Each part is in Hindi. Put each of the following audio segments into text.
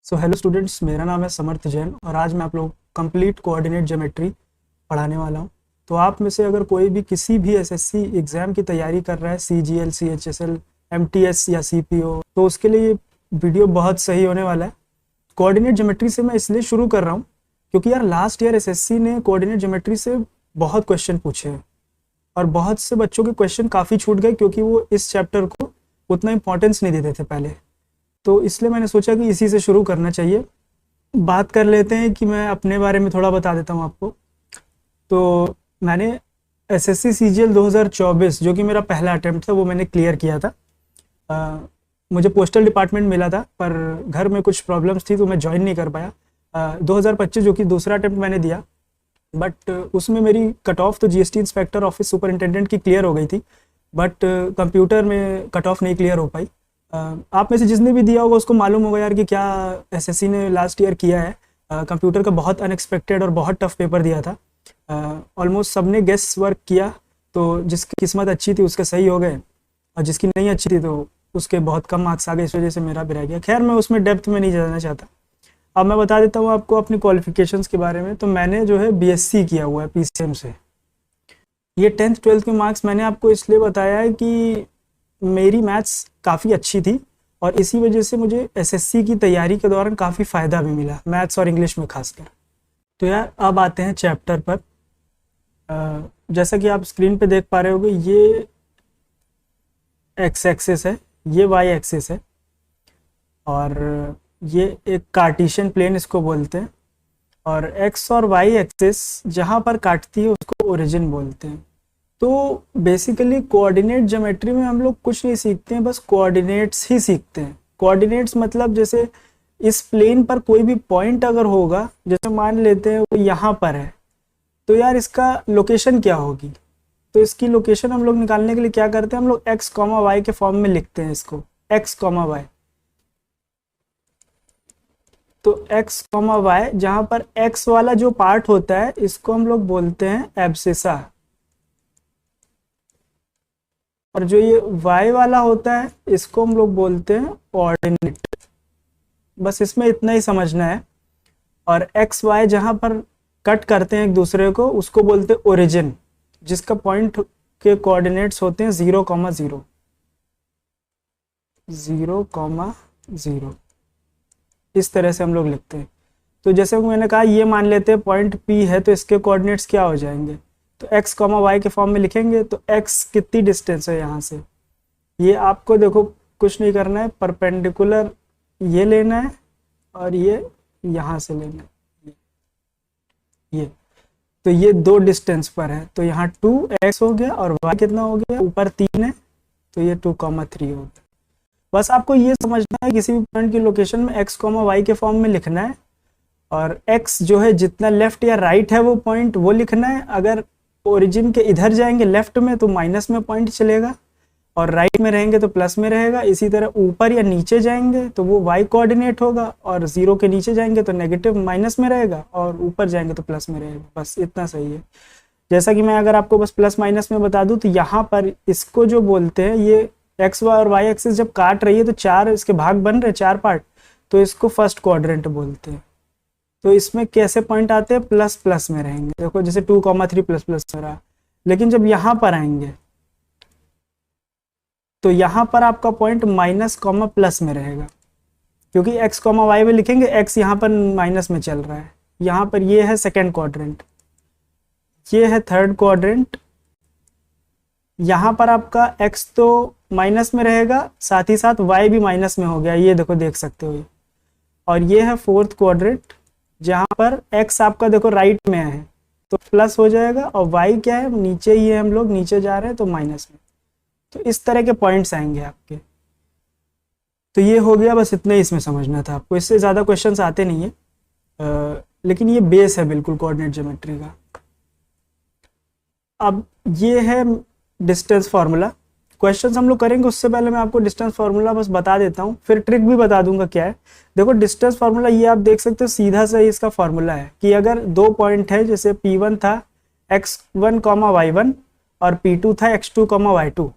हेलो स्टूडेंट्स, मेरा नाम है समर्थ जैन और आज मैं आप लोग कंप्लीट कोऑर्डिनेट ज्योमेट्री पढ़ाने वाला हूँ। तो आप में से अगर कोई भी किसी भी एसएससी एग्ज़ाम की तैयारी कर रहा है, सीजीएल, सीएचएसएल, एमटीएस या सीपीओ, तो उसके लिए ये वीडियो बहुत सही होने वाला है। कोऑर्डिनेट ज्योमेट्री से मैं इसलिए शुरू कर रहा हूँ क्योंकि यार लास्ट ईयर एसएससी ने कोऑर्डिनेट ज्योमेट्री से बहुत क्वेश्चन पूछे हैं और बहुत से बच्चों के क्वेश्चन काफ़ी छूट गए क्योंकि वो इस चैप्टर को उतना इंपॉर्टेंस नहीं देते थे पहले। तो इसलिए मैंने सोचा कि इसी से शुरू करना चाहिए। बात कर लेते हैं कि मैं अपने बारे में थोड़ा बता देता हूँ आपको। तो मैंने एसएससी सीजीएल 2024 जो कि मेरा पहला अटेम्प्ट था वो मैंने क्लियर किया था। मुझे पोस्टल डिपार्टमेंट मिला था पर घर में कुछ प्रॉब्लम्स थी तो मैं ज्वाइन नहीं कर पाया। 2025 जो कि दूसरा अटेम्प्ट मैंने दिया, बट उसमें मेरी कट ऑफ तो जीएसटी इंस्पेक्टर ऑफिस सुपरिंटेंडेंट की क्लियर हो गई थी, बट कंप्यूटर में कट ऑफ नहीं क्लियर हो पाई। आप में से जिसने भी दिया होगा उसको मालूम होगा यार कि क्या एसएससी ने लास्ट ईयर किया है। कंप्यूटर का बहुत अनएक्सपेक्टेड और बहुत टफ पेपर दिया था। ऑलमोस्ट सबने गेस वर्क किया, तो जिसकी किस्मत अच्छी थी उसके सही हो गए और जिसकी नहीं अच्छी थी तो उसके बहुत कम मार्क्स आ गए, इस वजह से मेरा भी रह गया। खैर मैं उसमें डेप्थ में नहीं जाना चाहता। अब मैं बता देता हूँ आपको अपनी क्वालिफिकेशंस के बारे में। तो मैंने जो है बीएससी किया हुआ है पीसीएम से। ये 10th 12th के मार्क्स मैंने आपको इसलिए बताया है कि मेरी मैथ्स काफ़ी अच्छी थी और इसी वजह से मुझे एसएससी की तैयारी के दौरान काफ़ी फ़ायदा भी मिला, मैथ्स और इंग्लिश में खासकर। तो यार अब आते हैं चैप्टर पर। जैसा कि आप स्क्रीन पे देख पा रहे होगे, ये एक्स एक्सिस है, ये वाई एक्सिस है और ये एक कार्टेशियन प्लेन इसको बोलते हैं। और एक्स और वाई एक्सिस जहाँ पर काटती है उसको ओरिजिन बोलते हैं। तो बेसिकली कोऑर्डिनेट ज्योमेट्री में हम लोग कुछ नहीं सीखते हैं, बस कोऑर्डिनेट्स ही सीखते हैं। कोऑर्डिनेट्स मतलब जैसे इस प्लेन पर कोई भी पॉइंट अगर होगा, जैसे मान लेते हैं वो यहाँ पर है, तो यार इसका लोकेशन क्या होगी। तो इसकी लोकेशन हम लोग निकालने के लिए क्या करते हैं, हम लोग एक्स कॉमा वाई के फॉर्म में लिखते हैं इसको, एक्स कॉमा वाई। तो एक्स कॉमा वाई, जहाँ पर एक्स वाला जो पार्ट होता है इसको हम लोग बोलते हैं एब्सिसा, और जो ये y वाला होता है इसको हम लोग बोलते हैं ऑर्डिनेट। बस इसमें इतना ही समझना है। और एक्स वाई जहां पर कट करते हैं एक दूसरे को उसको बोलते हैं ओरिजिन, जिसका पॉइंट के कोऑर्डिनेट्स होते हैं 0,0 0,0। इस तरह से हम लोग लिखते हैं। तो जैसे मैंने कहा, ये मान लेते हैं पॉइंट P है तो इसके कोऑर्डिनेट्स क्या हो जाएंगे, तो x कॉमा वाई के फॉर्म में लिखेंगे। तो x कितनी डिस्टेंस है यहाँ से, ये आपको देखो कुछ नहीं करना है, परपेंडिकुलर ये लेना है और ये यहाँ से लेना है, ये तो ये दो डिस्टेंस पर है। तो यहाँ 2x हो गया और y कितना हो गया, ऊपर 3 है तो ये 2,3 हो गया। बस आपको ये समझना है किसी भी पॉइंट की लोकेशन में x कॉमा वाई के फॉर्म में लिखना है और x जो है जितना लेफ्ट या राइट है वो पॉइंट वो लिखना है। अगर ओरिजिन के इधर जाएंगे लेफ्ट में तो माइनस में पॉइंट चलेगा और राइट में रहेंगे तो प्लस में रहेगा। इसी तरह ऊपर या नीचे जाएंगे तो वो y कोऑर्डिनेट होगा और 0 के नीचे जाएंगे तो नेगेटिव माइनस में रहेगा और ऊपर जाएंगे तो प्लस में रहेगा। बस इतना सही है। जैसा कि मैं अगर आपको बस प्लस माइनस में बता दूं तो यहाँ पर इसको जो बोलते हैं, ये एक्स वाई और वाई एक्सिस जब काट रही है तो 4 इसके भाग बन रहे, 4 पार्ट, तो इसको फर्स्ट क्वाड्रेंट बोलते हैं। तो इसमें कैसे पॉइंट आते हैं, प्लस प्लस में रहेंगे। देखो जैसे 2,3 प्लस प्लस में रहा। लेकिन जब यहाँ पर आएंगे तो यहाँ पर आपका पॉइंट माइनस कॉमा प्लस में रहेगा, क्योंकि x कॉमा वाई में लिखेंगे x यहाँ पर माइनस में चल रहा है। यहाँ पर ये है सेकेंड क्वाड्रेंट, ये है थर्ड क्वाड्रेंट। यहाँ पर आपका x तो माइनस में रहेगा, साथ ही साथ y भी माइनस में हो गया, ये देखो देख सकते हो ये। और ये है फोर्थ क्वाड्रेंट जहाँ पर x आपका देखो राइट में है तो प्लस हो जाएगा और y क्या है, नीचे ही है, हम लोग नीचे जा रहे हैं तो माइनस में। तो इस तरह के पॉइंट्स आएंगे आपके। तो ये हो गया, बस इतना ही इसमें समझना था आपको, इससे ज़्यादा क्वेश्चंस आते नहीं है, लेकिन ये बेस है बिल्कुल कोऑर्डिनेट ज्योमेट्री का। अब ये है डिस्टेंस फार्मूला। क्वेश्चंस हम लोग करेंगे उससे पहले मैं आपको डिस्टेंस फार्मूला बस बता देता हूँ, फिर ट्रिक भी बता दूंगा क्या है। देखो डिस्टेंस फार्मूला ये आप देख सकते हो, सीधा सा इसका फार्मूला है कि अगर दो पॉइंट है, जैसे P1 था x1, y1 और P2 था x2, y2,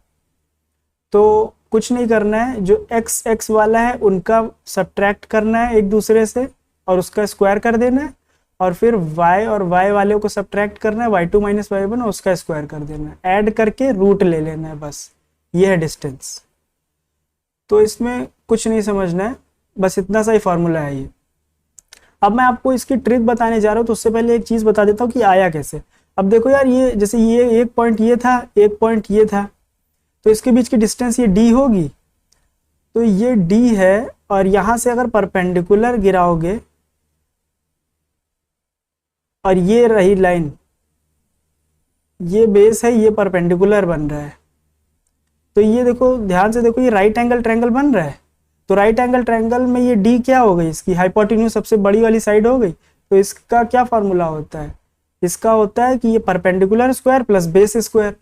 तो कुछ नहीं करना है, जो एक्स एक्स वाला है उनका सब्ट्रैक्ट करना है एक दूसरे से और उसका स्क्वायर कर देना है, और फिर y और y वाले को सब्ट्रैक्ट करना है, y2 माइनस y1 और उसका स्क्वायर कर देना है, ऐड करके रूट ले लेना है, बस ये है डिस्टेंस। तो इसमें कुछ नहीं समझना है, बस इतना सा ही फॉर्मूला है ये। अब मैं आपको इसकी ट्रिक बताने जा रहा हूँ, तो उससे पहले एक चीज बता देता हूँ कि आया कैसे। अब देखो यार, ये जैसे ये एक पॉइंट ये था, एक पॉइंट ये था, तो इसके बीच की डिस्टेंस ये d होगी, तो ये d है, और यहां से अगर परपेंडिकुलर गिराओगे और ये रही लाइन, ये बेस है, ये परपेंडिकुलर बन रहा है, तो ये देखो ध्यान से देखो, ये राइट एंगल ट्रायंगल बन रहा है। तो राइट एंगल ट्रायंगल में ये डी क्या हो गई, इसकी हाइपोटेन्यूज सबसे बड़ी वाली साइड हो गई। तो इसका क्या फॉर्मूला होता है, इसका होता है कि ये perpendicular square plus base square.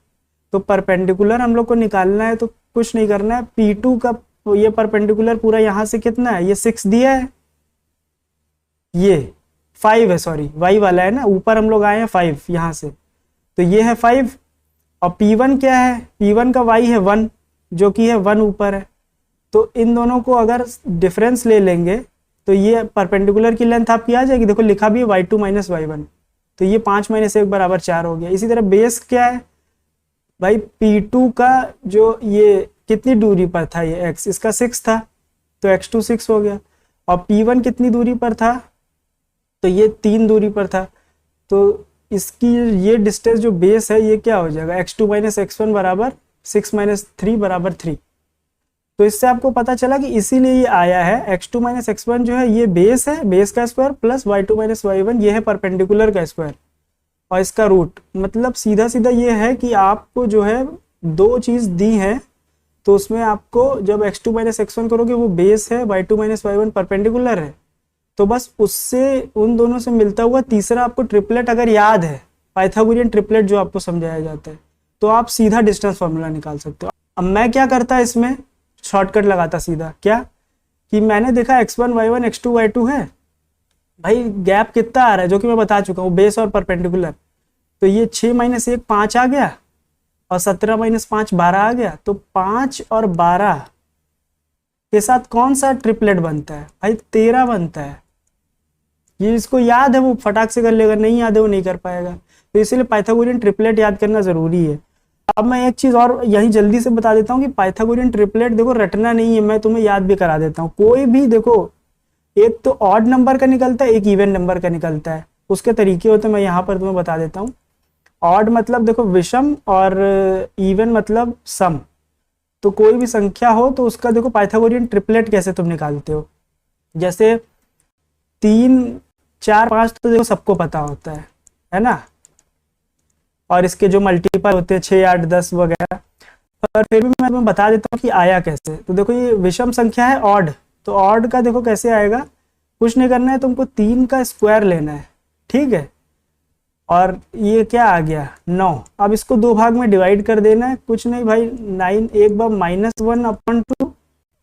तो परपेंडिकुलर हम लोग को निकालना है, तो कुछ नहीं करना है, P2 का ये परपेंडिकुलर पूरा यहाँ से कितना है, ये 6 दिया है, ये 5 है, सॉरी y वाला है ना, ऊपर हम लोग आए हैं 5 यहाँ से, तो ये है 5, और P1 क्या है, P1 का y है 1, जो कि है 1 ऊपर है। तो इन दोनों को अगर डिफरेंस ले लेंगे तो ये परपेंडिकुलर की लेंथ आपकी आ जाएगी, देखो लिखा भी है y2 माइनस y1, तो ये 5 माइनस 1 बराबर 4 हो गया। इसी तरह बेस क्या है भाई, P2 का जो ये कितनी दूरी पर था, ये x, इसका 6 था, तो x2 6 हो गया, और P1 कितनी दूरी पर था, तो ये 3 दूरी पर था, तो इसकी ये डिस्टेंस जो बेस है ये क्या हो जाएगा, x2 माइनस x1 बराबर 6 माइनस 3 बराबर 3। तो इससे आपको पता चला कि इसीलिए ये आया है, x2 माइनस x1 जो है ये बेस है, बेस का square plus y2 minus y1 ये है परपेंडिकुलर का स्क्वायर, और इसका रूट। मतलब सीधा सीधा ये है कि आपको जो है दो चीज दी है, तो उसमें आपको जब x2 माइनस x1 करोगे वो बेस है, y2 माइनस y1 परपेंडिकुलर है, तो बस उससे उन दोनों से मिलता हुआ तीसरा आपको ट्रिपलेट अगर याद है, पाइथागोरियन ट्रिपलेट जो आपको समझाया जाता है, तो आप सीधा डिस्टेंस फॉर्मूला निकाल सकते हो। अब मैं क्या करता है, इसमें शॉर्टकट लगाता सीधा, क्या कि मैंने देखा x1 y1 x2 y2 है, भाई गैप कितना आ रहा है जो कि मैं बता चुका हूँ, बेस और परपेंडिकुलर, तो ये 6 माइनस 1 5 आ गया, और 17 माइनस 5 12 आ गया, तो 5 और 12 के साथ कौन सा ट्रिपलेट बनता है भाई, 13 बनता है। ये इसको याद है वो फटाक से कर लेगा, नहीं याद है वो नहीं कर पाएगा, तो इसीलिए पाइथागोरियन ट्रिपलेट याद करना जरूरी है। अब मैं एक चीज और यही जल्दी से बता देता हूँ कि पाइथागोरियन ट्रिपलेट देखो रटना नहीं है, मैं तुम्हें याद भी करा देता हूँ। कोई भी देखो, एक तो ऑड नंबर का निकलता है, एक इवन नंबर का निकलता है, उसके तरीके होते हैं, मैं यहाँ पर तुम्हें बता देता हूँ। ऑड मतलब देखो विषम, और इवन मतलब सम। तो कोई भी संख्या हो तो उसका देखो पाइथागोरियन ट्रिपलेट कैसे तुम निकालते हो, जैसे 3 4 5 तो देखो सबको पता होता है ना, और इसके जो मल्टीपल होते हैं 6 8 10 वगैरह, पर फिर भी मैं तुम्हें बता देता हूँ कि आया कैसे। तो देखो ये विषम संख्या है ऑड, तो ऑड का देखो कैसे आएगा, कुछ नहीं करना है, तुमको 3 का स्क्वायर लेना है, ठीक है, और ये क्या आ गया 9। अब इसको दो भाग में डिवाइड कर देना है, कुछ नहीं भाई 9, एक बार -1/2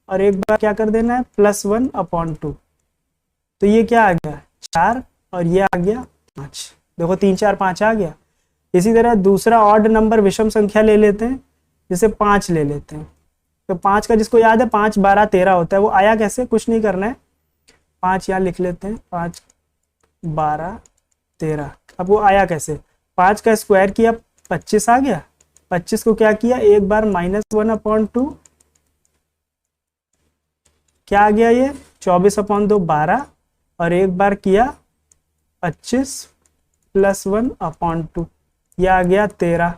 और एक बार क्या कर देना है +1/2, तो ये क्या आ गया 4, और ये आ गया 5, देखो 3 4 5 आ गया। इसी तरह दूसरा ऑड नंबर विषम संख्या ले लेते हैं, जैसे 5 ले लेते हैं, तो 5 का जिसको याद है 5 12 13 होता है, वो आया कैसे, कुछ नहीं करना है, 5 यहाँ लिख लेते हैं, 5 12 13। अब वो आया कैसे, 5 का स्क्वायर किया 25 आ गया, 25 को क्या किया, एक बार -1/2, क्या आ गया ये 24/2 12, और एक बार किया 25 +1/2, यह आ गया 13,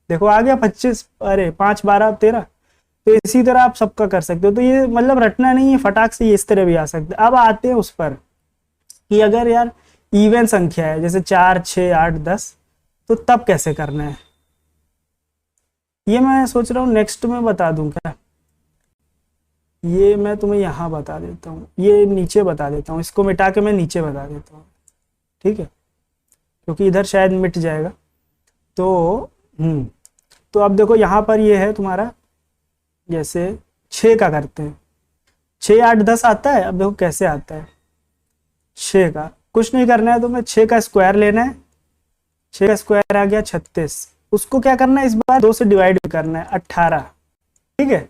देखो आ गया 25, अरे 5 12 13। तो इसी तरह आप सबका कर सकते हो, तो ये मतलब रटना नहीं है, फटाक से ये इस तरह भी आ सकते हैं। अब आते हैं उस पर कि अगर यार इवन संख्या है जैसे 4 6 8 10, तो तब कैसे करना है, ये मैं सोच रहा हूँ नेक्स्ट में बता दूं क्या, ये मैं तुम्हें यहाँ बता देता हूँ, ये नीचे बता देता हूँ, इसको मिटा के मैं नीचे बता देता हूँ, ठीक है, क्योंकि इधर शायद मिट जाएगा। तो अब देखो यहाँ पर ये है तुम्हारा, जैसे 6 का करते हैं, 6 8 10 आता है। अब देखो कैसे आता है, 6 का कुछ नहीं करना है, तुम्हें 6 का स्क्वायर लेना है, 6 का स्क्वायर आ गया 36, उसको क्या करना है, इस बार 2 से डिवाइड करना है 18, ठीक है,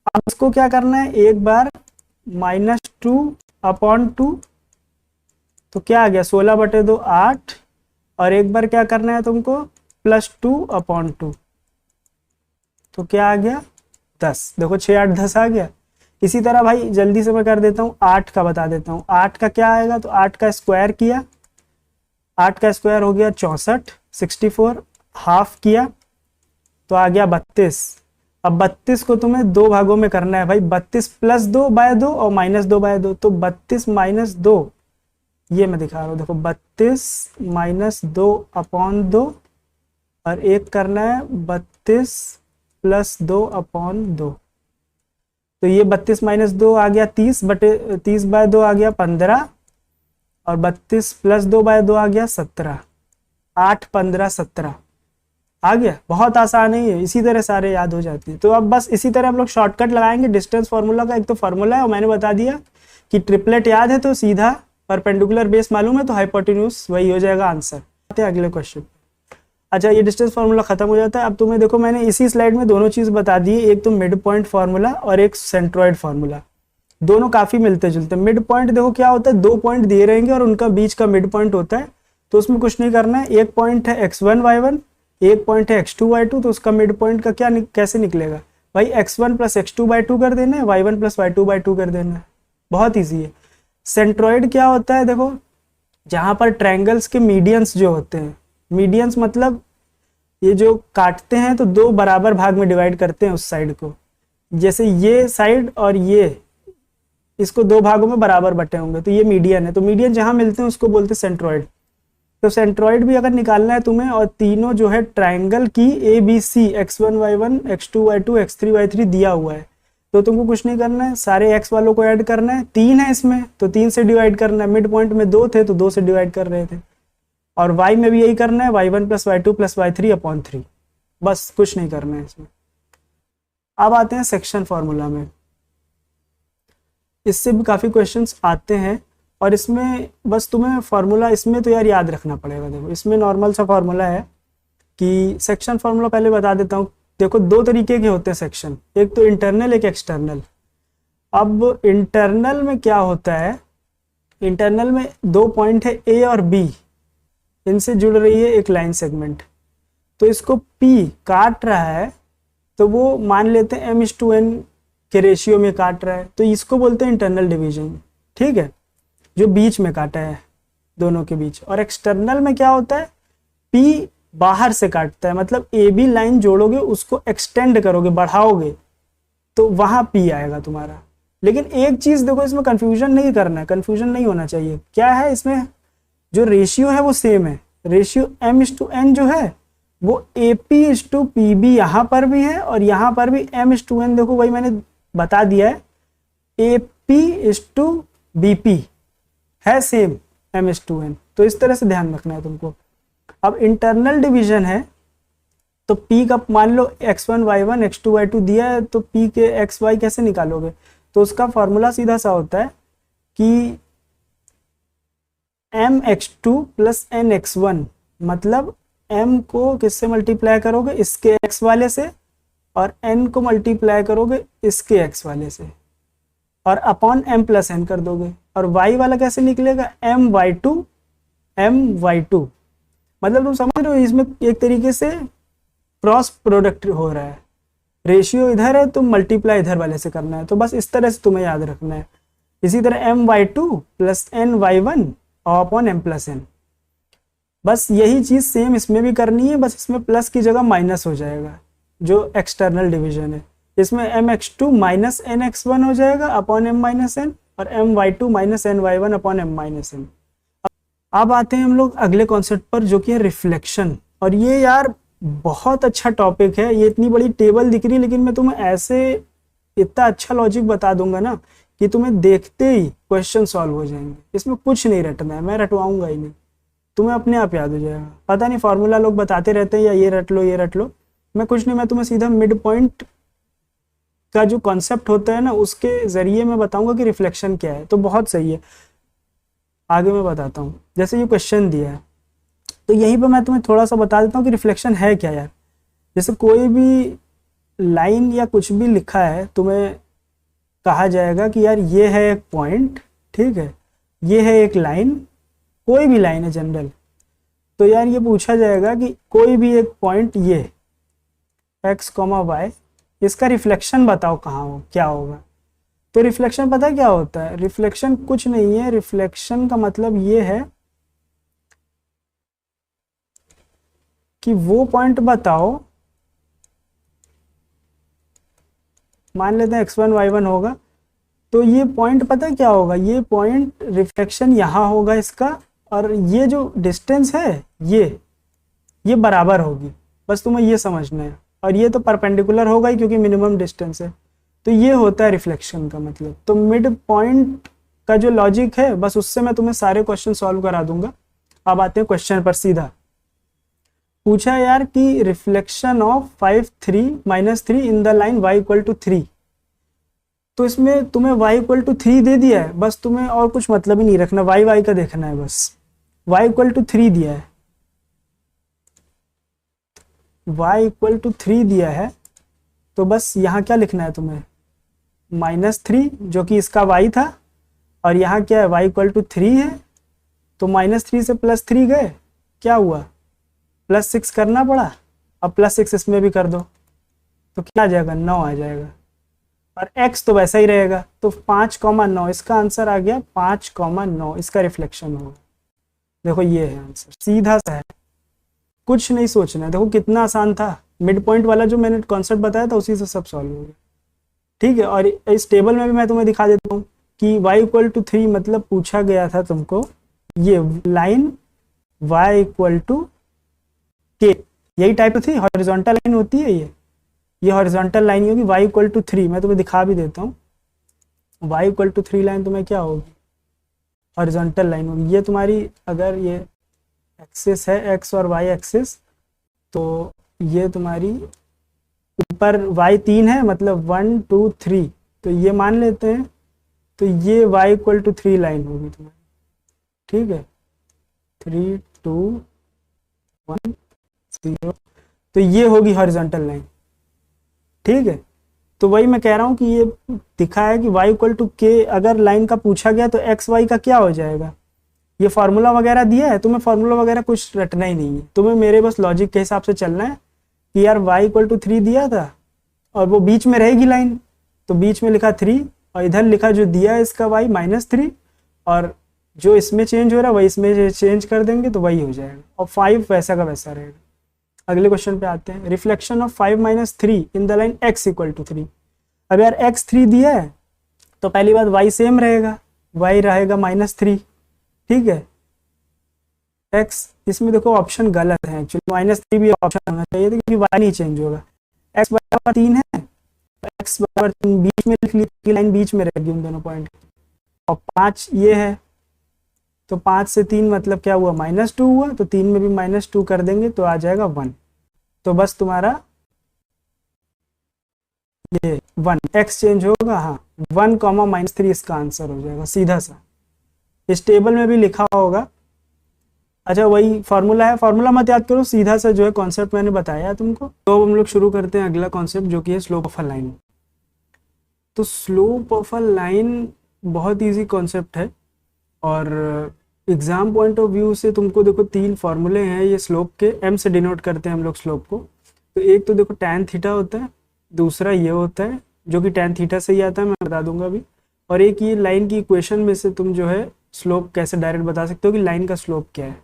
अब इसको क्या करना है, एक बार -2/2, तो क्या आ गया 16/2 8, और एक बार क्या करना है तुमको +2/2, तो क्या आ गया 10। देखो 6 8 10 आ गया। इसी तरह भाई जल्दी से मैं कर देता हूँ, 8 का बता देता हूँ। 8 का क्या आएगा, तो 8 का स्क्वायर किया, 8 का स्क्वायर हो गया 64, 64 हाफ किया तो आ गया 32। अब 32 को तुम्हें दो भागों में करना है भाई, 32 +2/2 और -2/2, तो 32 - 2, ये मैं दिखा रहा हूँ, देखो 32 - 2/2, और एक करना है 32 + 2/2, तो ये 32 - 2 आ गया 30/2 आ गया 15, और 32 + 2/2 आ गया 17, 8 15 17 आ गया। बहुत आसान है ये, इसी तरह सारे याद हो जाती है। तो अब बस इसी तरह हम लोग शॉर्टकट लगाएंगे डिस्टेंस फार्मूला का। एक तो फार्मूला है और मैंने बता दिया कि ट्रिपलेट याद है तो सीधा परपेंडिकुलर बेस मालूम है तो हाइपोटेन्यूज वही हो जाएगा आंसर। आते हैं अगले क्वेश्चन। अच्छा, ये डिस्टेंस फार्मूला खत्म हो जाता है। अब तुम्हें देखो मैंने इसी स्लाइड में दोनों चीज बता दी, एक तो मिड पॉइंट फार्मूला और एक सेंट्रॉइड फार्मूला। दोनों काफी मिलते जुलते। मिड पॉइंट देखो क्या होता है, 2 पॉइंट दिए रहेंगे और उनका बीच का मिड पॉइंट होता है, तो उसमें कुछ नहीं करना है। एक पॉइंट है x1 y1, एक पॉइंट है x2 y2, तो उसका मिड पॉइंट का क्या कैसे निकलेगा भाई, x1 + x2/2 कर देना है, y1 + y2/2 कर देना है, बहुत ईजी है। सेंट्रॉइड क्या होता है, देखो जहां पर ट्रायंगल्स के मीडियंस जो होते हैं, मीडियंस मतलब ये जो काटते हैं तो दो बराबर भाग में डिवाइड करते हैं उस साइड को, जैसे ये साइड और ये, इसको दो भागों में बराबर बटे होंगे तो ये मीडियन है। तो मीडियन जहां मिलते हैं उसको बोलते हैं सेंट्रॉइड। तो सेंट्रॉइड भी अगर निकालना है तुम्हें, और तीनों जो है ट्रायंगल की ABC x1 y1 x2 y2 x3 y3 दिया हुआ है, तो तुमको कुछ नहीं करना है, सारे x वालों को ऐड करना है। 3 है इसमें तो 3 से डिवाइड करना है, मिड पॉइंट में 2 थे तो 2 से डिवाइड कर रहे थे, और y में भी यही करना है, y1 + y2 + y3/3, बस कुछ नहीं करना है इसमें। अब आते हैं सेक्शन फॉर्मूला में। इससे भी काफी क्वेश्चंस आते हैं, और इसमें बस तुम्हें फार्मूला इसमें तो यार याद रखना पड़ेगा। देखो इसमें नॉर्मल सा फार्मूला है कि सेक्शन फार्मूला पहले बता देता हूँ। देखो दो तरीके के होते हैं सेक्शन, एक तो इंटरनल एक एक्सटर्नल। अब इंटरनल में क्या होता है, इंटरनल में 2 पॉइंट है A और B, इनसे जुड़ रही है एक लाइन सेगमेंट, तो इसको P काट रहा है, तो वो मान लेते हैं m/n के रेशियो में काट रहा है, तो इसको बोलते हैं इंटरनल डिवीजन, ठीक है, जो बीच में काटा है दोनों के बीच। और एक्सटर्नल में क्या होता है, P बाहर से काटता है, मतलब AB लाइन जोड़ोगे उसको एक्सटेंड करोगे बढ़ाओगे तो वहां P आएगा तुम्हारा। लेकिन एक चीज देखो, इसमें कंफ्यूजन नहीं करना है, कंफ्यूजन नहीं होना चाहिए। क्या है इसमें, जो रेशियो है वो सेम है, रेशियो m/n जो है वो AP/PB यहाँ पर भी है और यहाँ पर भी m/n, देखो वही मैंने बता दिया है, AP/BP है सेम m/n, तो इस तरह से ध्यान रखना है तुमको। अब इंटरनल डिवीजन है तो P का मान लो x1 y1 x2 y2 दिया है, तो P के x y कैसे निकालोगे, तो उसका फॉर्मूला सीधा सा होता है कि mx2 + nx1, मतलब m को किससे मल्टीप्लाई करोगे, इसके x वाले से, और n को मल्टीप्लाई करोगे इसके x वाले से, और अपॉन m + n कर दोगे। और y वाला कैसे निकलेगा, my2 my2, मतलब तुम समझ रहे हो, इसमें एक तरीके से क्रॉस प्रोडक्ट हो रहा है, रेशियो इधर है तो मल्टीप्लाई इधर वाले से करना है, तो बस इस तरह से तुम्हें याद रखना है। इसी तरह my2 + ny1 और अपॉन m + n, बस यही चीज सेम इसमें भी करनी है, बस इसमें प्लस की जगह माइनस हो जाएगा जो एक्सटर्नल डिवीजन है। इसमें mx2 - nx1 हो जाएगा अपॉन m - n, और my2 - ny1 upon m - n। अब आते हैं हम लोग अगले कॉन्सेप्ट पर जो कि है रिफ्लेक्शन। और ये यार बहुत अच्छा टॉपिक है, ये इतनी बड़ी टेबल दिख रही है लेकिन मैं तुम्हें ऐसे इतना अच्छा लॉजिक बता दूंगा ना कि तुम्हें देखते ही क्वेश्चन सॉल्व हो जाएंगे। इसमें कुछ नहीं रटना है, मैं रटवाऊंगा ही नहीं, तुम्हें अपने आप याद हो जाएगा। पता नहीं फार्मूला लोग बताते रहते हैं या ये रट लो ये रट लो, मैं कुछ नहीं, मैं तुम्हें सीधा मिड पॉइंट का जो कॉन्सेप्ट होता है ना उसके जरिए मैं बताऊंगा कि रिफ्लेक्शन क्या है। तो बहुत सही है, आगे मैं बताता हूँ। जैसे ये क्वेश्चन दिया है तो यहीं पर मैं तुम्हें थोड़ा सा बता देता हूँ कि रिफ्लेक्शन है क्या यार। जैसे कोई भी लाइन या कुछ भी लिखा है तुम्हें कहा जाएगा कि यार ये है एक पॉइंट, ठीक है, ये है एक लाइन, कोई भी लाइन है जनरल, तो यार ये पूछा जाएगा कि कोई भी एक पॉइंट ये x, y, इसका रिफ्लेक्शन बताओ कहाँ हो, क्या होगा। तो रिफ्लेक्शन पता है क्या होता है? रिफ्लेक्शन कुछ नहीं है, रिफ्लेक्शन का मतलब ये है कि वो पॉइंट बताओ, मान लेते हैं x1 y1 होगा, तो ये पॉइंट पता है क्या होगा, ये पॉइंट रिफ्लेक्शन यहाँ होगा इसका, और ये जो डिस्टेंस है ये बराबर होगी, बस तुम्हें ये समझना है। और ये तो परपेंडिकुलर होगा ही क्योंकि मिनिमम डिस्टेंस है। तो ये होता है रिफ्लेक्शन का मतलब। तो मिड पॉइंट का जो लॉजिक है बस उससे मैं तुम्हें सारे क्वेश्चन सॉल्व करा दूंगा। अब आते हैं क्वेश्चन पर सीधा। पूछा यार कि reflection of 5 3 -3 in the line y = 3। तो इसमें तुम्हें y = 3 दे दिया है, बस तुम्हें और कुछ मतलब ही नहीं रखना, y का देखना है बस। y = 3 दिया है, y = 3 दिया है, तो बस यहाँ क्या लिखना है तुम्हें, -3 जो कि इसका y था, और यहाँ क्या है y = 3 है, तो -3 से +3 गए, क्या हुआ +6 करना पड़ा। अब +6 इसमें भी कर दो तो क्या आ जाएगा, 9 आ जाएगा, और x तो वैसा ही रहेगा, तो 5,9 इसका आंसर आ गया, 5,9 इसका रिफ्लेक्शन होगा। देखो ये है आंसर, सीधा सा है, कुछ नहीं सोचना है। देखो कितना आसान था, मिड पॉइंट वाला जो मैंने कॉन्सेप्ट बताया था उसी से सब सॉल्व हो गया, ठीक है। और इस टेबल में भी मैं तुम्हें दिखा देता हूँ कि y = 3 मतलब पूछा गया था तुमको ये लाइन y = k, यही टाइप थी, हॉरिजॉन्टल लाइन होती है ये हॉरिजॉन्टल लाइन होगी, y = 3। मैं तुम्हें दिखा भी देता हूँ, y = 3 लाइन तुम्हें क्या होगी, हॉरिजॉन्टल लाइन होगी। ये तुम्हारी अगर ये एक्सिस है x और y एक्सिस, तो ये तुम्हारी ऊपर y 3 है, मतलब 1 2 3, तो ये मान लेते हैं, तो ये y = 3 लाइन होगी तुम्हारी, ठीक है, 3 2 1 0, तो ये होगी हॉरिजॉन्टल लाइन, ठीक है। तो वही मैं कह रहा हूँ कि ये दिखा है कि y = k, अगर लाइन का पूछा गया तो x y का क्या हो जाएगा। ये फार्मूला वगैरह दिया है, तुम्हें फार्मूला वगैरह कुछ रटना ही नहीं है, तुम्हें मेरे बस लॉजिक के हिसाब से चलना है कि यार y = 3 दिया था और वो बीच में रहेगी लाइन, तो बीच में लिखा 3 और इधर लिखा जो दिया है इसका y -3, और जो इसमें चेंज हो रहा है वही इसमें चेंज कर देंगे तो वही हो जाएगा, और 5 वैसा का वैसा रहेगा। अगले क्वेश्चन पे आते हैं। Reflection of 5 - 3 in the line x = 3। अब यार x 3 दिया है तो पहली बात y सेम रहेगा, y रहेगा -3, ठीक है। x इसमें देखो ऑप्शन गलत है एक्चुअली, -3 भी ऑप्शन होना चाहिए था क्योंकि y नहीं चेंज होगा। x = 3 है, x = 3 बीच में लिख ली, लाइन बीच में रहेगी उन दोनों पॉइंट, और 5 ये है, तो 5 से 3 मतलब क्या हुआ, -2 हुआ, तो 3 में भी -2 कर देंगे तो आ जाएगा 1। तो बस तुम्हारा ये 1 x चेंज होगा, हाँ 1, -3 इसका आंसर हो जाएगा, सीधा सा। इस टेबल में भी लिखा होगा। अच्छा वही फार्मूला है, फार्मूला मत याद करो, सीधा सा जो है कॉन्सेप्ट मैंने बताया तुमको। तो हम लोग शुरू करते हैं अगला कॉन्सेप्ट जो कि है स्लोप ऑफ अ लाइन। तो स्लोप ऑफ अ लाइन बहुत इजी कॉन्सेप्ट है, और एग्जाम पॉइंट ऑफ व्यू से तुमको देखो 3 फार्मूले हैं ये स्लोप के, m से डिनोट करते हैं हम लोग स्लोप को। तो एक तो देखो tan थीटा होता है, दूसरा ये होता है जो कि tan थीटा से ही आता है, मैं बता दूंगा अभी, और एक ये लाइन की इक्वेशन में से तुम जो है स्लोप कैसे डायरेक्ट बता सकते हो कि लाइन का स्लोप क्या है।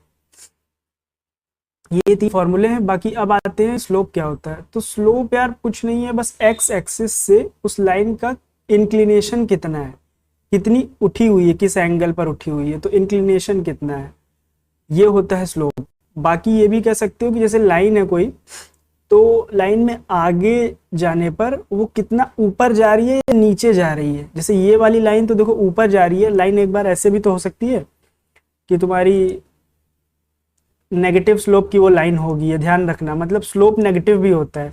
ये 3 फार्मूले हैं। बाकी अब आते हैं स्लोप क्या होता है। तो स्लोप यार कुछ नहीं है, बस x एक्सिस से उस लाइन का इंक्लिनेशन कितना है, कितनी उठी हुई है, किस एंगल पर उठी हुई है, तो इंक्लिनेशन कितना है, ये होता है स्लोप। बाकी ये भी कह सकते हो कि जैसे लाइन है कोई, तो लाइन में आगे जाने पर वो कितना ऊपर जा रही है या नीचे जा रही है। जैसे ये वाली लाइन तो देखो ऊपर जा रही है, लाइन एक बार ऐसे भी तो हो सकती है कि तुम्हारी नेगेटिव स्लोप की वो लाइन होगी, ये ध्यान रखना, मतलब स्लोप नेगेटिव भी होता है।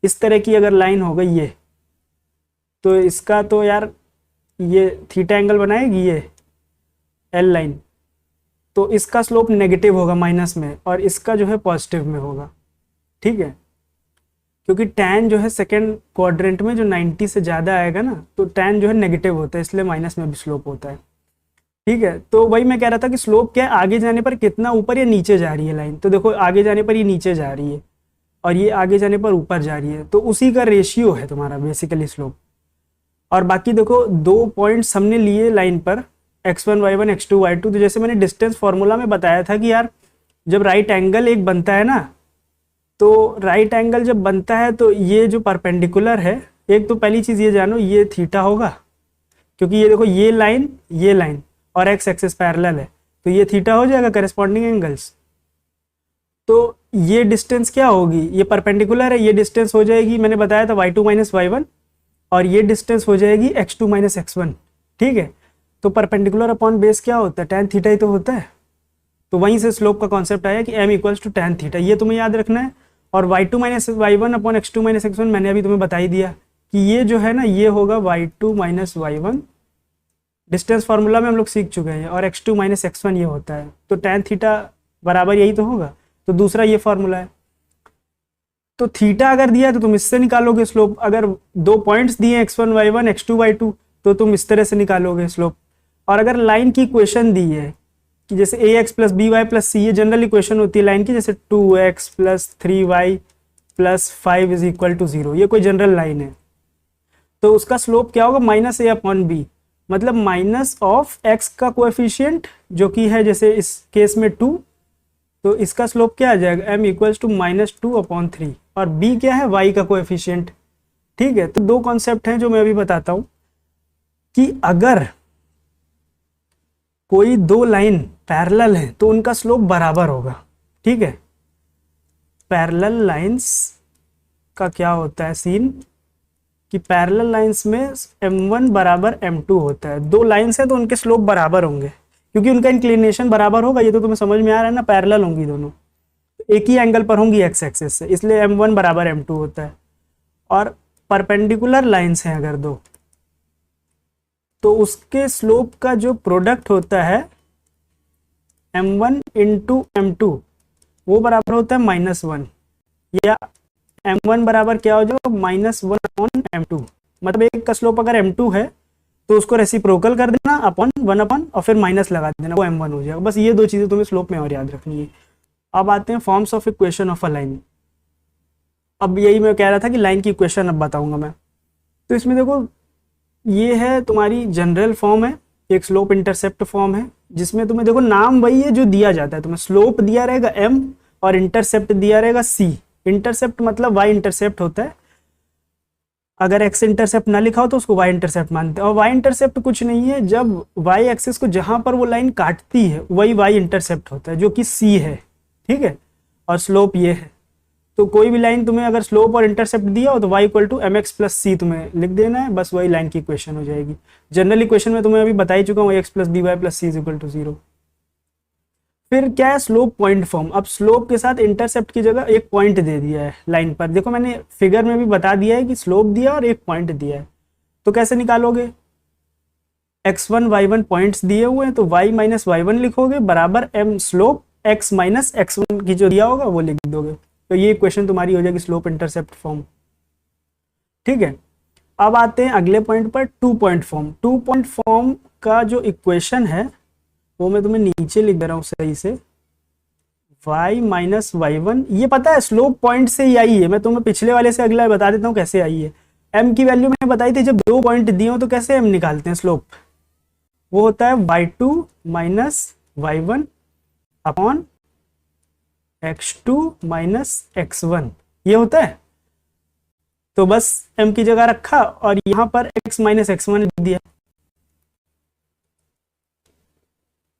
इस तरह की अगर लाइन हो गई ये, तो इसका तो यार ये थीटा एंगल बनाएगी ये एल लाइन, तो इसका स्लोप नेगेटिव होगा माइनस में, और इसका जो है पॉजिटिव में होगा, ठीक है। क्योंकि tan जो है सेकेंड क्वाड्रेंट में जो 90 से ज़्यादा आएगा ना, तो tan जो है नेगेटिव होता है, इसलिए माइनस में भी स्लोप होता है। ठीक है, तो वही मैं कह रहा था कि स्लोप क्या है, आगे जाने पर कितना ऊपर या नीचे जा रही है लाइन। तो देखो आगे जाने पर ये नीचे जा रही है और ये आगे जाने पर ऊपर जा रही है, तो उसी का रेशियो है तुम्हारा बेसिकली स्लोप। और बाकी देखो दो पॉइंट्स हमने लिए लाइन पर, x1 y1 x2 y2। तो जैसे मैंने डिस्टेंस फॉर्मूला में बताया था कि यार जब राइट एंगल एक बनता है ना, तो राइट एंगल जब बनता है तो ये जो परपेंडिकुलर है, एक तो पहली चीज़ ये जानो ये थीटा होगा, क्योंकि ये देखो ये लाइन और एक्स एक्सिस पैरेलल है, तो ये थीटा हो जाएगा करेस्पॉन्डिंग एंगल्स। तो ये डिस्टेंस क्या होगी, ये परपेंडिकुलर है, ये डिस्टेंस हो जाएगी, मैंने बताया था y2 माइनस y1, और ये डिस्टेंस हो जाएगी x2 माइनस x1। ठीक है, तो परपेंडिकुलर अपॉन बेस क्या होता है, tan थीटा ही तो होता है। तो वहीं से स्लोप का कॉन्सेप्ट आया कि m equals to tan theta, ये तुम्हें याद रखना है। और y2 minus y1 upon x2 minus x1 मैंने अभी तुम्हें बता ही दिया कि ये जो है ना ये होगा y2 minus y1, distance formula में हम लोग सीख चुके हैं, और x2 माइनस x1 ये होता है, तो tan थीटा बराबर यही तो होगा। तो दूसरा ये फार्मूला है। तो थीटा अगर दिया है तो तुम इससे निकालोगे स्लोप, अगर दो पॉइंट्स दिए x1 y1 x2 y2 तो तुम इस तरह से निकालोगे स्लोप। और अगर लाइन की इक्वेशन दी है कि जैसे ax plus B Y plus c, ये जनरल इक्वेशन होती है लाइन की, जैसे 2x plus 3y plus 5 is equal to 0, ये कोई जनरल लाइन है, तो उसका स्लोप क्या होगा माइनस a अपॉन बी, मतलब माइनस ऑफ x का कोएफिशिएंट जो कि है जैसे इस केस में 2, तो इसका स्लोप क्या आ जाएगा m equals to minus 2 upon 3, और b क्या है y का कोएफिशिएंट। ठीक है, तो दो कॉन्सेप्ट हैं जो मैं अभी बताता हूं कि अगर कोई दो लाइन पैरेलल है तो उनका स्लोप बराबर होगा। ठीक है, पैरेलल लाइंस का क्या होता है सीन कि पैरेलल लाइंस में m1 बराबर m2 होता है, दो लाइंस है तो उनके स्लोप बराबर होंगे क्योंकि उनका इंक्लिनेशन बराबर होगा, ये तो तुम्हें समझ में आ रहा है ना, पैरेलल होंगी दोनों, एक ही एंगल पर होंगी एक्स एक्सिस से, इसलिए m1 बराबर m2 होता है। और परपेंडिकुलर लाइंस हैं अगर दो, तो उसके स्लोप का जो प्रोडक्ट होता है m1 इंटू m2 वो बराबर होता है -1, या m1 बराबर क्या हो जाएगा -1 अपॉन m2, मतलब एक का स्लोप अगर m2 है तो उसको रेसिप्रोकल कर देना अपॉन 1 अपॉन और फिर माइनस लगा देना, वो m1 हो जाएगा। बस ये दो चीजें तुम्हें स्लोप में और याद रखनी है। अब आते हैं forms of equation of a line. अब यही मैं कह रहा था कि लाइन की इक्वेशन अब बताऊंगा मैं। तो इसमें देखो ये है तुम्हारी जनरल फॉर्म है, एक स्लोप इंटरसेप्ट फॉर्म है, जिसमें तुम्हें देखो नाम वही है जो दिया जाता है, तुम्हें स्लोप दिया रहेगा m और इंटरसेप्ट दिया रहेगा c। इंटरसेप्ट मतलब y इंटरसेप्ट होता है, अगर x इंटरसेप्ट ना लिखा हो तो उसको y इंटरसेप्ट मानते हैं। और y इंटरसेप्ट कुछ नहीं है, जब y एक्सिस को जहां पर वो लाइन काटती है वही y इंटरसेप्ट होता है जो कि c है। ठीक है, और स्लोप ये है, तो कोई भी लाइन तुम्हें अगर स्लोप और इंटरसेप्ट दिया हो तो y equal to m x plus c तुम्हें लिख देना है, बस वही लाइन की इक्वेशन हो जाएगी। जनरल इक्वेशन में तुम्हें अभी बता ही चुका हूँ x plus B Y plus C is equal to 0। फिर क्या है स्लोप पॉइंट फॉर्म। अब स्लोप के साथ इंटरसेप्ट की जगह एक पॉइंट दे दिया है लाइन पर, देखो मैंने फिगर में भी बता दिया है कि स्लोप दिया और एक पॉइंट दिया है, तो कैसे निकालोगे, x1 y1 पॉइंट्स दिए हुए हैं तो y माइनस y1 लिखोगे बराबर m slope x minus x1 की जो दिया होगा वो लिख दोगे, तो ये इक्वेशन तुम्हारी हो जाएगी स्लोप इंटरसेप्ट फॉर्म। ठीक है, अब आते हैं अगले पॉइंट पर, 2 पॉइंट फॉर्म। 2 पॉइंट फॉर्म का जो इक्वेशन है वो मैं तुम्हें नीचे लिख दे रहा हूं सही से, y माइनस y1, ये पता है स्लोप पॉइंट से ही आई है, मैं तुम्हें पिछले वाले से अगला बता देता हूँ कैसे आई है। m की वैल्यू मैंने बताई थी, जब दो पॉइंट दिए हो तो कैसे m निकालते हैं स्लोप, वो होता है y2 minus y1 upon x2 minus x1, ये होता है। तो बस m की जगह रखा और यहां पर x माइनस x1 लिख दिया।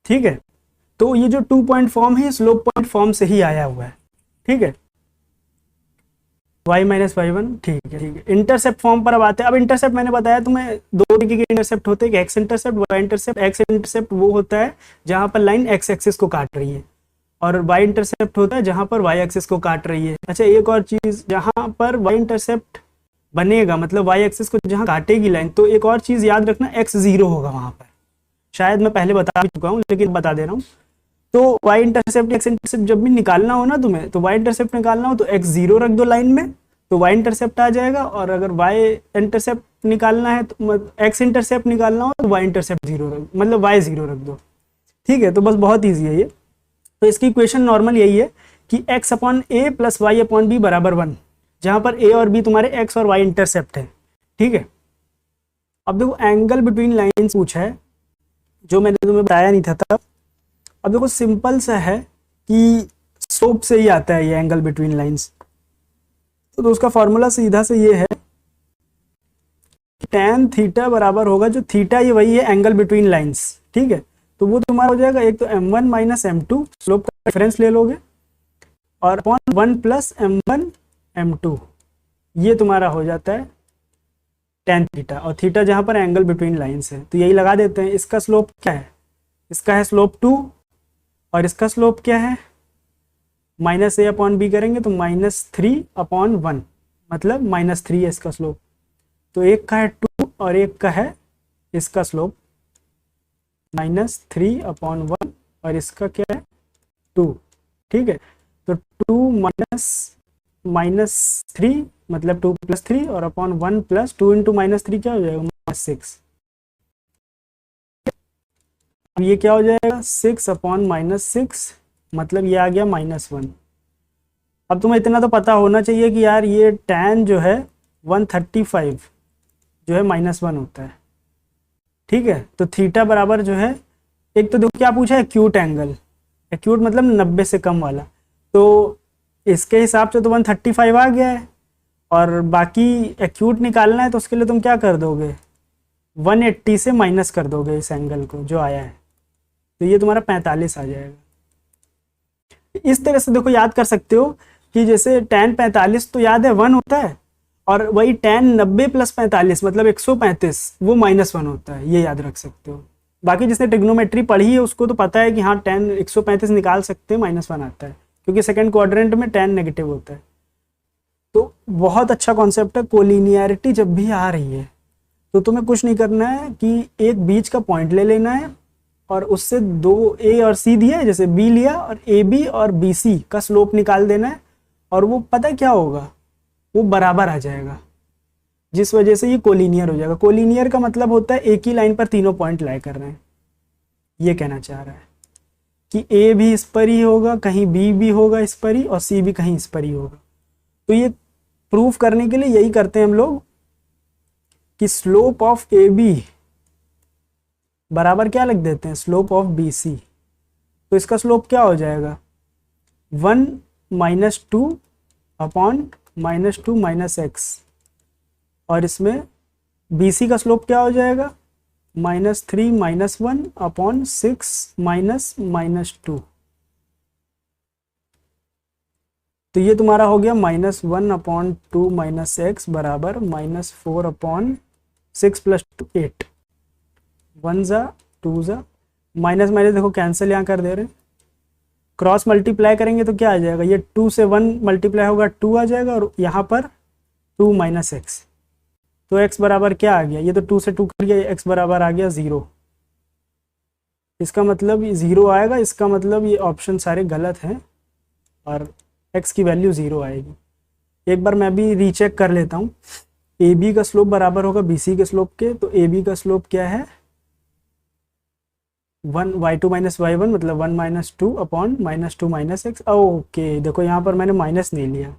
ठीक है, तो ये जो 2 पॉइंट फॉर्म है स्लोप पॉइंट फॉर्म से ही आया हुआ है। ठीक है, y माइनस y1। ठीक है, इंटरसेप्ट फॉर्म पर अब आते हैं। अब इंटरसेप्ट मैंने बताया तुम्हें दो तरीके के इंटरसेप्ट होते हैं, X intercept, Y intercept. X intercept वो होता है जहां पर लाइन एक्स एक्सिस को काट रही है, और वाई इंटरसेप्ट होता है जहां पर वाई एक्सिस को काट रही है। अच्छा, एक और चीज, जहां पर वाई इंटरसेप्ट बनेगा मतलब वाई एक्सिस को जहां काटेगी लाइन, तो एक और चीज याद रखना, x0 होगा वहां पर, शायद मैं पहले बता चुका हूं लेकिन बता दे रहा हूं। तो वाई इंटरसेप्ट एक्स इंटरसेप्ट जब भी निकालना हो ना तुम्हें, तो वाई इंटरसेप्ट निकालना हो तो x0 रख दो लाइन में, तो y इंटरसेप्ट आ जाएगा, और अगर y इंटरसेप्ट निकालना है तो x इंटरसेप्ट निकालना हो तो y इंटरसेप्ट 0 रख, मतलब y 0 रख दो। ठीक है, तो बस बहुत ईजी है ये। तो इसकी इक्वेशन नॉर्मल यही है कि x upon a plus Y upon B बराबर 1, जहां पर a और b तुम्हारे x और y इंटरसेप्ट है। ठीक है, अब देखो एंगल बिटवीन लाइंस पूछा है, जो मैंने तुम्हें बताया नहीं था तब। अब देखो सिंपल सा है कि स्लोप से ही आता है ये एंगल बिटवीन लाइंस, तो उसका फॉर्मूला सीधा से ये है, tan थीटा बराबर होगा, जो थीटा ये वही है एंगल बिटवीन लाइंस। ठीक है, तो वो तुम्हारा हो जाएगा एक तो m1 माइनस m2, स्लोप का डिफरेंस ले लोगे, और अपॉन 1 प्लस m1 m2, ये तुम्हारा हो जाता है tan थीटा, और थीटा जहां पर एंगल बिटवीन लाइंस है तो यही लगा देते हैं। इसका स्लोप क्या है, इसका है स्लोप 2, और इसका स्लोप क्या है, माइनस ए अपॉन बी करेंगे तो -3/1, मतलब -3 है इसका स्लोप। तो एक का है 2 और एक का है इसका स्लोप -3/1, और इसका क्या है 2। ठीक है, तो 2 -3 मतलब 2 + 3, और अपॉन 1 + 2 × -3 क्या हो जाएगा, -6। अब ये क्या हो जाएगा, 6/-6, मतलब ये आ गया -1। अब तुम्हें इतना तो पता होना चाहिए कि यार ये tan जो है 135 जो है -1 होता है। ठीक है, तो थीटा बराबर जो है, एक तो देखो क्या पूछा है, एक्यूट एंगल, एक्यूट मतलब 90 से कम वाला, तो इसके हिसाब से तो 135 आ गया है, और बाकी एक्यूट निकालना है तो उसके लिए तुम क्या कर दोगे, 180 से माइनस कर दोगे इस एंगल को जो आया है, तो ये तुम्हारा 45 आ जाएगा। इस तरह से देखो याद कर सकते हो कि जैसे tan 45 तो याद है 1 होता है, और वही tan 90 + 45 मतलब 135 वो -1 होता है, ये याद रख सकते हो। बाकी जिसने ट्रिग्नोमेट्री पढ़ी है उसको तो पता है कि हाँ tan 135 निकाल सकते हैं, -1 आता है, क्योंकि सेकंड क्वाड्रेंट में tan नेगेटिव होता है। तो बहुत अच्छा कॉन्सेप्ट है। कोलिनियरिटी जब भी आ रही है तो तुम्हें कुछ नहीं करना है कि एक बीच का पॉइंट ले लेना है, और उससे दो ए और सी दिया है, जैसे बी लिया, और ए बी और बी सी का स्लोप निकाल देना है, और वो पता है क्या होगा, वो बराबर आ जाएगा, जिस वजह से ये कोलिनियर हो जाएगा। कोलिनियर का मतलब होता है एक ही लाइन पर तीनों पॉइंट लाई कर रहे हैं, ये कहना चाह रहा है कि ए भी इस पर ही होगा, कहीं बी भी होगा इस पर ही, और सी भी कहीं इस पर ही होगा। तो ये प्रूफ करने के लिए यही करते हैं हम लोग कि स्लोप ऑफ ए बी बराबर क्या लिख देते हैं, स्लोप ऑफ बी सी। तो इसका स्लोप क्या हो जाएगा, 1 - 2 अपॉन -2 - x, और इसमें बी सी का स्लोप क्या हो जाएगा, -3 - 1 अपॉन 6 - -2। तो ये तुम्हारा हो गया -1/2 - x बराबर -4/6 + 2 8, 1 ज़ा 2 ज़ा, माइनस माइनस देखो कैंसिल यहाँ कर दे रहे हैं, क्रॉस मल्टीप्लाई करेंगे तो क्या आ जाएगा, ये 2 से 1 मल्टीप्लाई होगा 2 आ जाएगा, और यहाँ पर 2 - x, तो x बराबर क्या आ गया, ये तो 2 से 2 कर गया, x बराबर आ गया 0। इसका मतलब 0 आएगा, इसका मतलब ये ऑप्शन सारे गलत हैं, और x की वैल्यू 0 आएगी। एक बार मैं भी रीचेक कर लेता हूँ, ए बी का स्लोप बराबर होगा बी सी के स्लोप के, तो ए बी का स्लोप क्या है, 1 y2 - y1 मतलब 1 - 2 अपॉन -2 - x। ओके, देखो यहाँ पर मैंने माइनस नहीं लिया,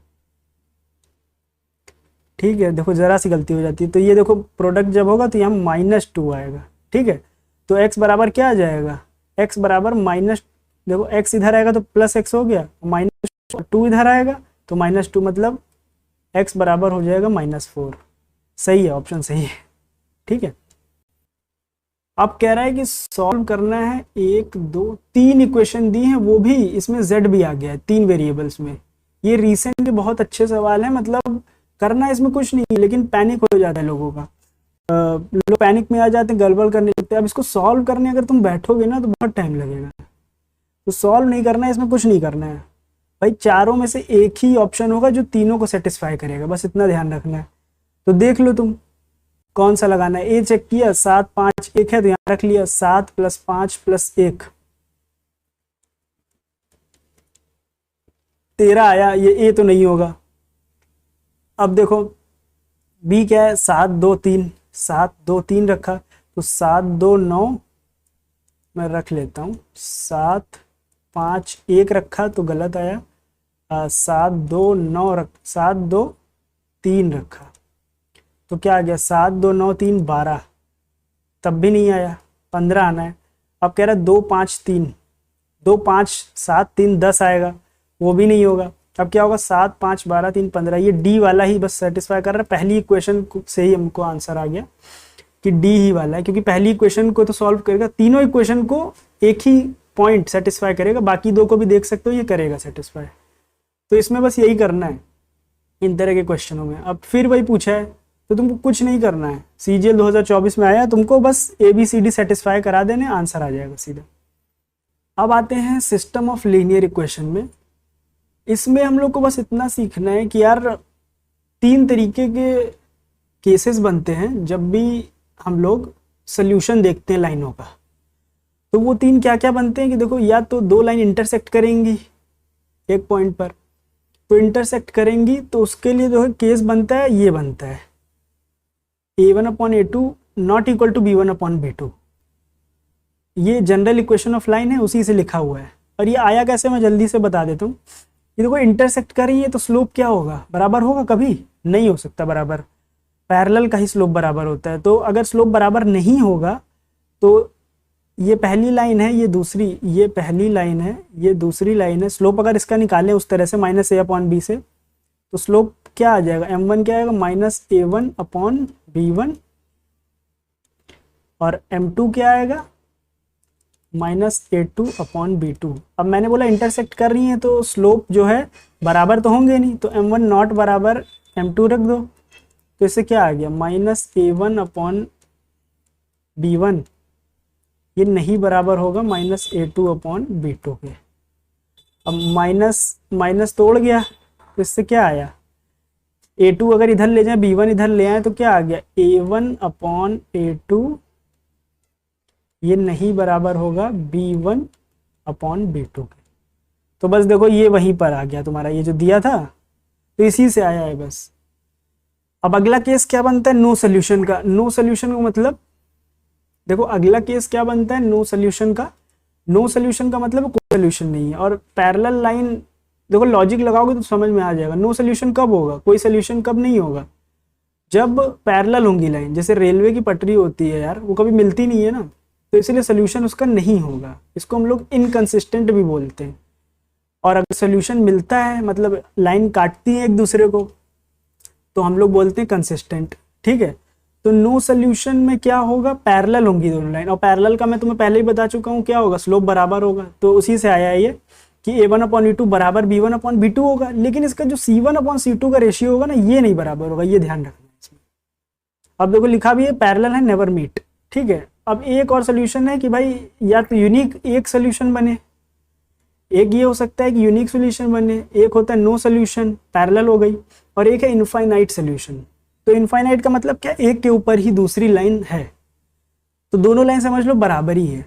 ठीक है, देखो जरा सी गलती हो जाती है, तो ये देखो प्रोडक्ट जब होगा तो यहाँ -2 आएगा। ठीक है, तो x बराबर क्या आ जाएगा, x बराबर माइनस, देखो x इधर आएगा तो +x हो गया, -2 इधर आएगा तो -2, मतलब x बराबर हो जाएगा -4। सही है, ऑप्शन सही है। ठीक है, अब कह रहा है कि सॉल्व करना है 1 2 3 इक्वेशन दी हैं, वो भी इसमें z भी आ गया है 3 वेरिएबल्स में। ये रिसेंट बहुत अच्छे सवाल है, मतलब करना इसमें कुछ नहीं, लेकिन पैनिक हो जाता है लोगों का, लोग पैनिक में आ जाते हैं, गड़बड़ करने लगते हैं। अब इसको सॉल्व करने अगर तुम बैठोगे ना तो बहुत टाइम लगेगा, तो सॉल्व नहीं करना है, इसमें कुछ नहीं करना है भाई, चारों में से एक ही ऑप्शन होगा जो तीनों को सेटिस्फाई करेगा, बस इतना ध्यान रखना है। तो देख लो तुम कौन सा लगाना है। ए चेक किया, 7 5 1 है तो यहाँ रख लिया, 7 + 5 + 1 13 आया, ये ए तो नहीं होगा। अब देखो बी क्या है, 7 2 3, 7 2 3 रखा, तो 7 2 9 मैं रख लेता हूँ, 7 5 1 रखा तो गलत आया, 7 2 9 रख, 7 2 3 रखा तो क्या आ गया, 7 2 9 3 12, तब भी नहीं आया, 15 आना है। अब कह रहा है 2 5 3, 2 5 7 3 10 आएगा, वो भी नहीं होगा। अब क्या होगा, 7 5 12 3 15, ये डी वाला ही बस सेटिस्फाई कर रहा है। पहली इक्वेशन से ही हमको आंसर आ गया कि डी ही वाला है, क्योंकि पहली इक्वेशन को तो सॉल्व करेगा, तीनों इक्वेशन को एक ही पॉइंट सेटिस्फाई करेगा, बाकी दो को भी देख सकते हो ये करेगा सेटिस्फाई। तो इसमें बस यही करना है इन तरह के क्वेश्चनों में। अब फिर वही पूछा है तो तुमको कुछ नहीं करना है, सीजीएल 2024 में आया, तुमको बस ABCD सेटिस्फाई करा देने, आंसर आ जाएगा सीधा। अब आते हैं सिस्टम ऑफ लीनियर इक्वेशन में। इसमें हम लोग को बस इतना सीखना है कि यार 3 तरीके के केसेस बनते हैं जब भी हम लोग सोल्यूशन देखते हैं लाइनों का। तो वो 3 क्या क्या बनते हैं कि देखो, या तो 2 लाइन इंटरसेक्ट करेंगी एक पॉइंट पर, तो इंटरसेक्ट करेंगी तो उसके लिए जो है केस बनता है, ये बनता है A1/A2 not equal to B1/B2। ये जनरल इक्वेशन ऑफ लाइन है, उसी से लिखा हुआ है। और ये आया कैसे, मैं जल्दी से बता देता हूँ। ये देखो इंटरसेक्ट कर रही है तो स्लोप क्या होगा, बराबर होगा, कभी नहीं हो सकता बराबर, पैरेलल का ही स्लोप बराबर होता है। तो अगर स्लोप बराबर नहीं होगा तो ये पहली लाइन है, ये दूसरी, ये पहली लाइन है, ये दूसरी लाइन है, स्लोप अगर इसका निकालें उस तरह से -A/B से, तो स्लोप क्या आ जाएगा, M1 क्या आएगा, -A1/B1, और M2 क्या आएगा, -A2/B2। अब मैंने बोला इंटरसेक्ट कर रही हैं तो स्लोप जो है बराबर तो होंगे नहीं, तो M1 नॉट बराबर M2 रख दो, तो इससे क्या आ गया, -A1/B1, ये नहीं बराबर होगा -A2/B2 के। अब माइनस तोड़ गया तो इससे क्या आया, A2 अगर इधर ले जाए, B1 इधर ले आए, तो क्या आ गया, A1/A2, ये नहीं बराबर होगा B1/B2 के। तो बस देखो ये वहीं पर आ गया तुम्हारा, ये जो दिया था तो इसी से आया है बस। अब अगला केस क्या बनता है, नो सोल्यूशन का। नो सोल्यूशन का मतलब देखो, अगला केस क्या बनता है, नो सोल्यूशन का। नो सोल्यूशन का मतलब कोई सोल्यूशन नहीं है। और पैरेलल लाइन, देखो लॉजिक लगाओगे तो समझ में आ जाएगा। नो सोल्यूशन कब होगा, कोई सोल्यूशन कब नहीं होगा, जब पैरेलल होंगी लाइन। जैसे रेलवे की पटरी होती है यार, वो कभी मिलती नहीं है ना, तो इसलिए सोल्यूशन उसका नहीं होगा। इसको हम लोग इनकंसिस्टेंट भी बोलते हैं। और अगर सोल्यूशन मिलता है, मतलब लाइन काटती है एक दूसरे को, तो हम लोग बोलते हैं कंसिस्टेंट। ठीक है, तो नो सोल्यूशन में क्या होगा, पैरेलल होंगी दोनों लाइन। और पैरेलल का मैं तुम्हें पहले ही बता चुका हूँ क्या होगा, स्लोप बराबर होगा। तो उसी से आया है ये कि A1/E2 बराबर B1/B2 होगा। लेकिन इसका जो C1/C2 का रेशियो होगा ना, ये नहीं बराबर होगा, ये ध्यान रखना इसमें। अब देखो लिखा भी है पैरेलल है, नेवर मीट। ठीक है, अब एक और सोल्यूशन है कि भाई या तो यूनिक एक सोल्यूशन बने, एक ये हो सकता है कि यूनिक सोल्यूशन बने, एक होता है नो सोल्यूशन, पैरेलल हो गई, और एक है इनफाइनाइट सोल्यूशन। तो इनफाइनाइट का मतलब क्या, एक के ऊपर ही दूसरी लाइन है, तो दोनों लाइन समझ लो बराबर ही है।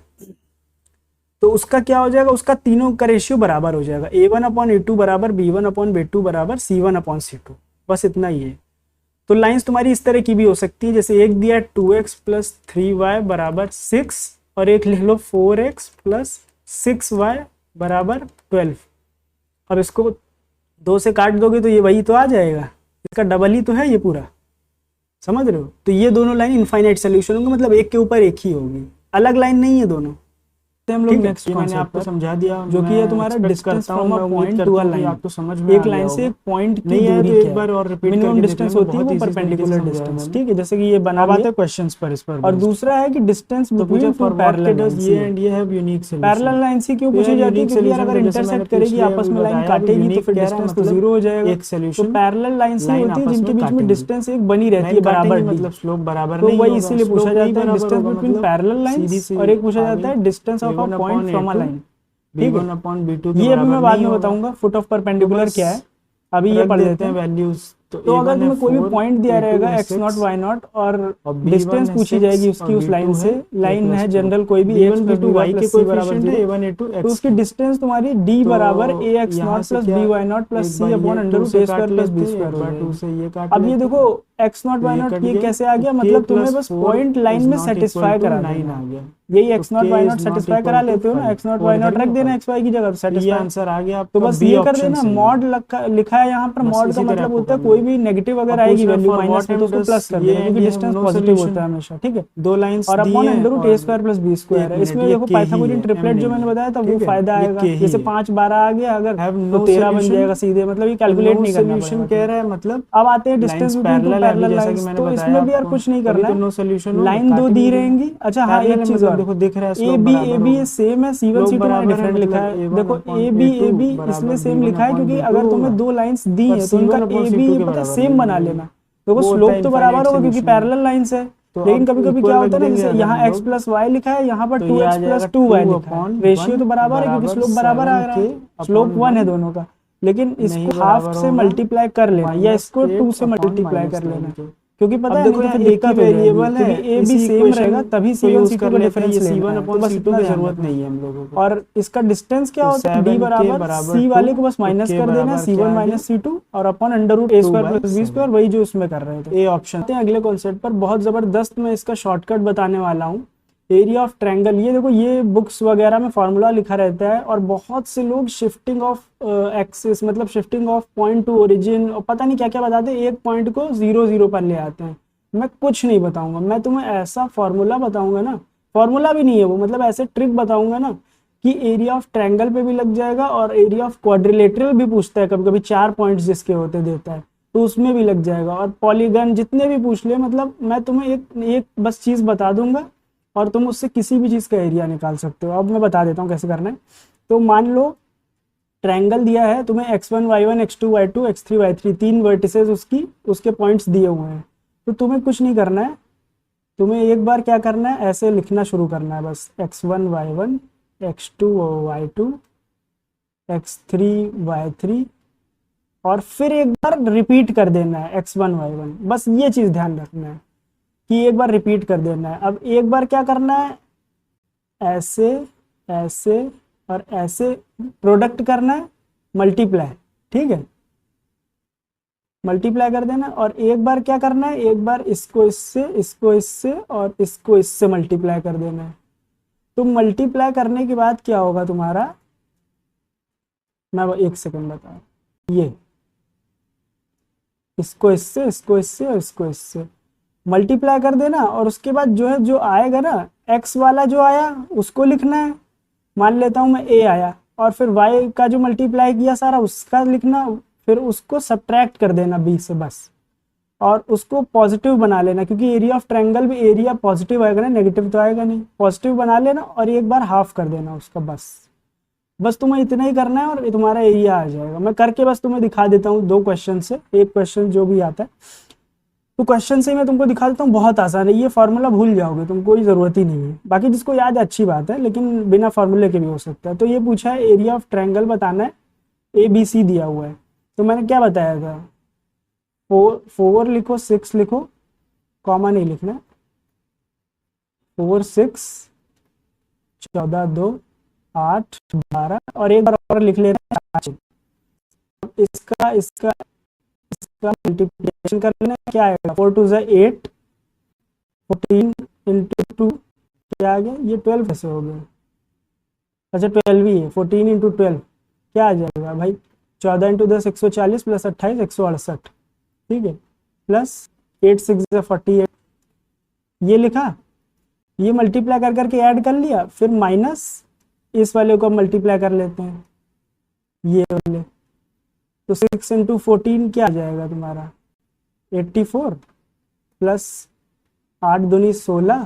तो उसका क्या हो जाएगा, उसका तीनों का रेशियो बराबर हो जाएगा, A1/A2 बराबर B1/B2 बराबर C1/C2, बस इतना ही है। तो लाइंस तुम्हारी इस तरह की भी हो सकती है, जैसे एक दिया 2x + 3y बराबर 6, और एक लिख लो 4x + 6y बराबर 12। अब इसको 2 से काट दोगे तो ये वही तो आ जाएगा, इसका डबल ही तो है ये पूरा, समझ रहे हो। तो ये दोनों लाइन इनफाइनाइट सोल्यूशन होंगे, मतलब एक के ऊपर एक ही होगी, अलग लाइन नहीं है दोनों। हम लोग नेक्स्ट मैंने आपको समझा दिया, जो कि है तुम्हारा distance from a point to a line. आपको समझ में एक लाइन से एक पॉइंट की दूरी तो एक बार और रिपीट करके मिनिमम डिस्टेंस होती है वो परपेंडिकुलर डिस्टेंस। ठीक है, जैसे कि ये बना बात है क्वेश्चंस पर, इस पर। और दूसरा है कि डिस्टेंस बिटवीन टू पैरेलल, ये एंड ये है यूनिक सोल्यूशन। पैरेलल लाइन से क्यों पूछी जाती है, क्योंकि अगर इंटरसेक्ट करेगी, आपस में लाइन काटेगी, तो फिर डिस्टेंस तो 0 हो जाएगा। एक सोल्यूशन तो पैरेलल लाइन से होती है जिनके बीच में डिस्टेंस एक बनी रहती है बराबर, मतलब स्लोप बराबर नहीं, तो वही इसीलिए पूछा जाता है डिस्टेंस बिटवीन पैरेलल लाइंस। और एक पूछा जाता है distance of a point from a line. B1/B2 ये भी मैं बाद में बताऊंगा। फुट ऑफ परपेंडिकुलर क्या है, अभी ये पढ़ लेते हैं वैल्यूज। तो अगर तुम्हें कोई भी पॉइंट दिया रहेगा एक्स नॉट वाई नॉट और डिस्टेंस पूछी जाएगी उसकी उस लाइन से, लाइन है जनरल कोई भी x plus B Y plus c बराबर 0, तो उसकी डिस्टेंस तुम्हारी डी बराबर a x nought plus B y nought plus c upon under root a square plus b square हो जाएगी। अब ये देखो एक्स नॉट वाई नॉट ये कैसे आ गया, मतलब तुम्हें बस पॉइंट लाइन में सेटिस्फाई करा देना, यही X naught Y naught satisfy करा लेते हो ना, एक्स नॉट वाई नॉट रख देना एक्स वाई की जगह, सेटिस्फाई आंसर आ गया। तो बस ये कर देना, मॉड लिखा है यहाँ पर, मॉड का मतलब होता है कोई भी नेगेटिव अगर आएगी वैल्यू माइनस में तो उसको प्लस कर देना, क्योंकि डिस्टेंस पॉजिटिव होता है हमेशा, ठीक है। दो लाइंस और upon under root a square plus b square है, इसमें देखो पाइथागोरियन ट्रिपलेट जो मैंने बताया था वो फायदा आएगा, जैसे 5 12 आ गया अगर तो 13 बन जाएगा सीधे, मतलब ये कैलकुलेट नहीं करना पड़ेगा, कह रहा है मतलब। अब आते हैं distance between two parallel lines, तो इसमें भी यार कुछ नहीं करना है, सोल्यूशन लाइन दो दी रहेंगी। अच्छा हाँ एक चीज और देखो, दिख रहा है ए बी सेम है, C1 C2 मैंने डिफरेंट लिखा है, देखो ए बी इसलिए सेम लिखा है क्योंकि अगर तुम्हें दो लाइंस दी है तो उनका ए बी पता है सेम बना लेना, देखो स्लोप तो बराबर होगा क्योंकि पैरेलल लाइंस है, लेकिन कभी कभी क्या होता है ना, जैसे यहाँ x प्लस वाई लिखा है, यहाँ पर 2x प्लस 2y लिखा है, रेशियो तो बराबर है क्योंकि स्लोप बराबर आ रहा है, स्लोप 1 है दोनों का, लेकिन इसको हाफ से मल्टीप्लाई कर लेना या इसको 2 से मल्टीप्लाई कर लेना, क्योंकि पता है देखो एक ही वेरिएबल है, ए बी सेम रहेगा तभी C1 C2 का डिफरेंस लेना है, तो बस इतना जरूरत नहीं है हम लोगों को। और इसका डिस्टेंस क्या होता है, d बराबर c वाले को बस माइनस कर देना, C1 माइनस C2 और upon under root a square plus b square, वही जो उसमें कर रहे थे, ए ऑप्शन। अगले कॉन्सेप्ट पर बहुत जबरदस्त मैं इसका शॉर्टकट बताने वाला हूँ, एरिया ऑफ ट्रायंगल। ये देखो ये बुक्स वगैरह में फॉर्मूला लिखा रहता है और बहुत से लोग शिफ्टिंग ऑफ एक्सिस मतलब shifting of point two origin और पता नहीं क्या क्या बताते हैं, एक पॉइंट को 0 0 पर ले आते हैं। मैं कुछ नहीं बताऊंगा, मैं तुम्हें ऐसा फॉर्मूला बताऊंगा ना, फॉर्मूला भी नहीं है वो, मतलब ऐसे ट्रिक बताऊंगा ना कि एरिया ऑफ ट्रायंगल पे भी लग जाएगा और एरिया ऑफ क्वाड्रिलेटरल भी पूछता है कभी कभी, 4 पॉइंट्स जिसके होते देता है तो उसमें भी लग जाएगा, और पॉलीगन जितने भी पूछ ले, मतलब मैं तुम्हें एक बस चीज बता दूंगा और तुम उससे किसी भी चीज़ का एरिया निकाल सकते हो। अब मैं बता देता हूँ कैसे करना है। तो मान लो ट्रायंगल दिया है तुम्हें, x1 y1 x2 y2 x3 y3 3 vertices उसके पॉइंट्स दिए हुए हैं, तो तुम्हें कुछ नहीं करना है, तुम्हें एक बार क्या करना है, ऐसे लिखना शुरू करना है बस, x1 y1 x2 y2 x3 y3 और फिर एक बार रिपीट कर देना है x1 y1, बस ये चीज़ ध्यान रखना है कि एक बार रिपीट कर देना है। अब एक बार क्या करना है, ऐसे ऐसे और ऐसे प्रोडक्ट करना है, मल्टीप्लाई, ठीक है, मल्टीप्लाई कर देना। और एक बार क्या करना है, एक बार इसको इससे और इसको इससे मल्टीप्लाई कर देना है। तो मल्टीप्लाई करने के बाद क्या होगा तुम्हारा, मैं एक सेकंड बता, ये इसको इससे और इसको इससे मल्टीप्लाई कर देना, और उसके बाद जो है जो आएगा ना, x वाला जो आया उसको लिखना है, मान लेता हूं मैं a आया, और फिर y का जो मल्टीप्लाई किया सारा उसका लिखना, फिर उसको सब्ट्रैक्ट कर देना b से बस, और उसको पॉजिटिव बना लेना, क्योंकि एरिया ऑफ ट्रायंगल भी एरिया पॉजिटिव आएगा ना, नेगेटिव तो आएगा नहीं, पॉजिटिव बना लेना और एक बार हाफ कर देना उसका, बस तुम्हें इतना ही करना है और तुम्हारा एरिया आ जाएगा। मैं करके बस तुम्हें दिखा देता हूँ 2 क्वेश्चन से, एक क्वेश्चन जो भी आता है तो क्वेश्चन से ही मैं तुमको दिखा देता हूँ, बहुत आसान है, ये फार्मूला भूल जाओगे तुम, कोई ज़रूरत ही नहीं है, बाकी जिसको याद है अच्छी बात है, लेकिन बिना फार्मूले के भी हो सकता है। तो ये पूछा है एरिया ऑफ ट्रायंगल बताना है, ABC दिया हुआ है, तो मैंने क्या बताया था, 4 लिखो 6 लिखो, कॉमा नहीं लिखना, 4 6 14 2 8 12 और एक बार और लिख लेना है, इसका मल्टीप्लिकेशन कर लेना, क्या आएगा 4 2 8 14 इंटू 2 क्या आ गया, ये 12 कैसे हो गया, अच्छा 12 ही है, 14 इंटू 12 क्या आ जाएगा भाई, 14 इंटू 10 140 प्लस 28 168, ठीक है, प्लस 8 6 48, ये लिखा, ये मल्टीप्लाई कर करके ऐड कर लिया, फिर माइनस इस वाले को मल्टीप्लाई कर लेते हैं, ये वाले, तो 6 इंटू 14 क्या आ जाएगा तुम्हारा 84 प्लस 8 दूनी 16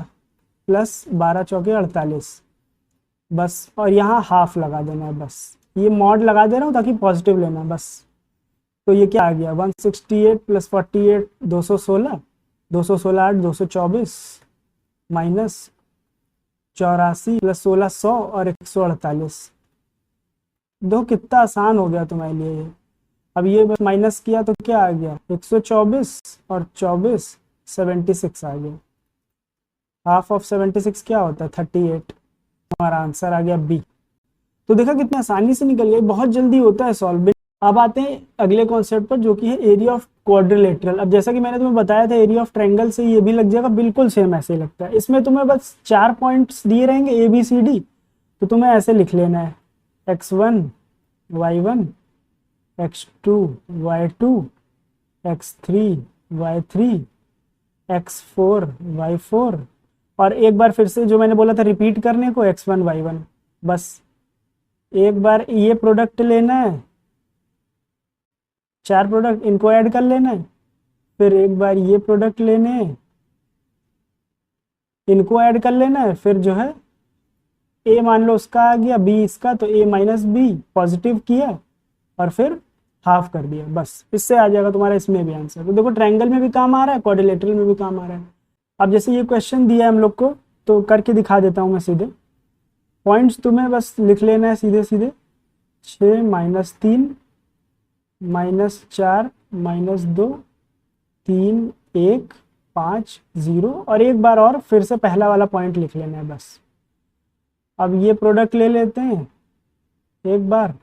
प्लस 12 चौके 48, बस, और यहाँ हाफ लगा देना है, बस ये मॉड लगा दे रहा हूँ ताकि पॉजिटिव लेना बस। तो ये क्या आ गया 168 प्लस 48 216 216 8 224 माइनस 84 प्लस 16 100 और 148, दो कितना आसान हो गया तुम्हारे लिए ये। अब ये बस माइनस किया तो क्या आ गया 124 और 24 76 आ गया। हाफ ऑफ 76 क्या होता है 38। हमारा आंसर आ गया बी। तो देखा कितनी आसानी से निकल गया, बहुत जल्दी होता है सॉल्व। अब आते हैं अगले कॉन्सेप्ट पर जो कि है एरिया ऑफ क्वाड्रिलेटरल। अब जैसा कि मैंने तुम्हें बताया था एरिया ऑफ ट्रायंगल से ये भी लग जाएगा, बिल्कुल सेम ऐसे ही लगता है। इसमें तुम्हें बस 4 पॉइंट्स दिए रहेंगे ए बी सी डी, तो तुम्हें ऐसे लिख लेना है x1 y1 x2 y2 x3 y3 x4 y4 और एक बार फिर से जो मैंने बोला था रिपीट करने को x1 y1। बस एक बार ये प्रोडक्ट लेना है, 4 प्रोडक्ट इनको ऐड कर लेना है, फिर एक बार ये प्रोडक्ट लेने हैं, इनको ऐड कर लेना है, फिर जो है ए मान लो उसका आ गया बी इसका, तो ए माइनस बी पॉजिटिव किया और फिर हाफ कर दिया। बस इससे आ जाएगा तुम्हारा इसमें भी आंसर। तो देखो ट्रायंगल में भी काम आ रहा है, क्वाड्रिलेटरल में भी काम आ रहा है। अब जैसे ये क्वेश्चन दिया है हम लोग को, तो करके दिखा देता हूँ मैं सीधे। पॉइंट्स तुम्हें बस लिख लेना है सीधे सीधे 6 माइनस 3 माइनस 4 माइनस 2 3 1 5 0 और एक बार और फिर से पहला वाला पॉइंट लिख लेना है बस। अब ये प्रोडक्ट ले लेते हैं एक बार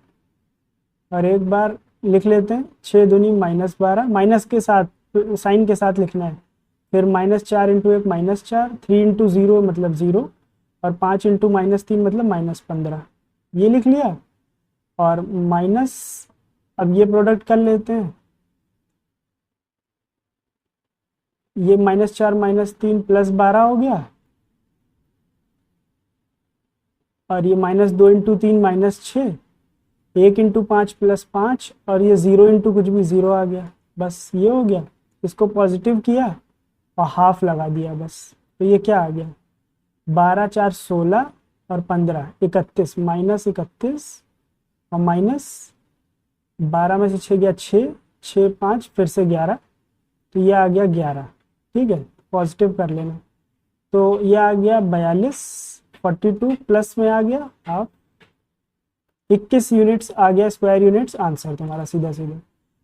और एक बार लिख लेते हैं 6 दूनी माइनस 12, माइनस के साथ साइन के साथ लिखना है, फिर माइनस 4 इंटू 1 माइनस 4, 3 इंटू 0 मतलब 0 और 5 इंटू माइनस 3 मतलब माइनस 15, ये लिख लिया। और माइनस अब ये प्रोडक्ट कर लेते हैं, ये माइनस 4 माइनस 3 प्लस 12 हो गया और ये minus 2 into 3 minus 6, 1 into 5 plus 5 और ये 0 इंटू कुछ भी 0 आ गया। बस ये हो गया, इसको पॉजिटिव किया और हाफ लगा दिया बस। तो ये क्या आ गया 12 4 16 और 15 31 माइनस 31 और माइनस 12 में से 6 गया 6 6 5 फिर से 11, तो ये आ गया 11। ठीक है, पॉजिटिव कर लेना। तो ये आ गया 42 42 प्लस में आ गया हाफ 21 यूनिट्स आ गया स्क्वायर यूनिट्स आंसर तुम्हारा सीधा सीधा।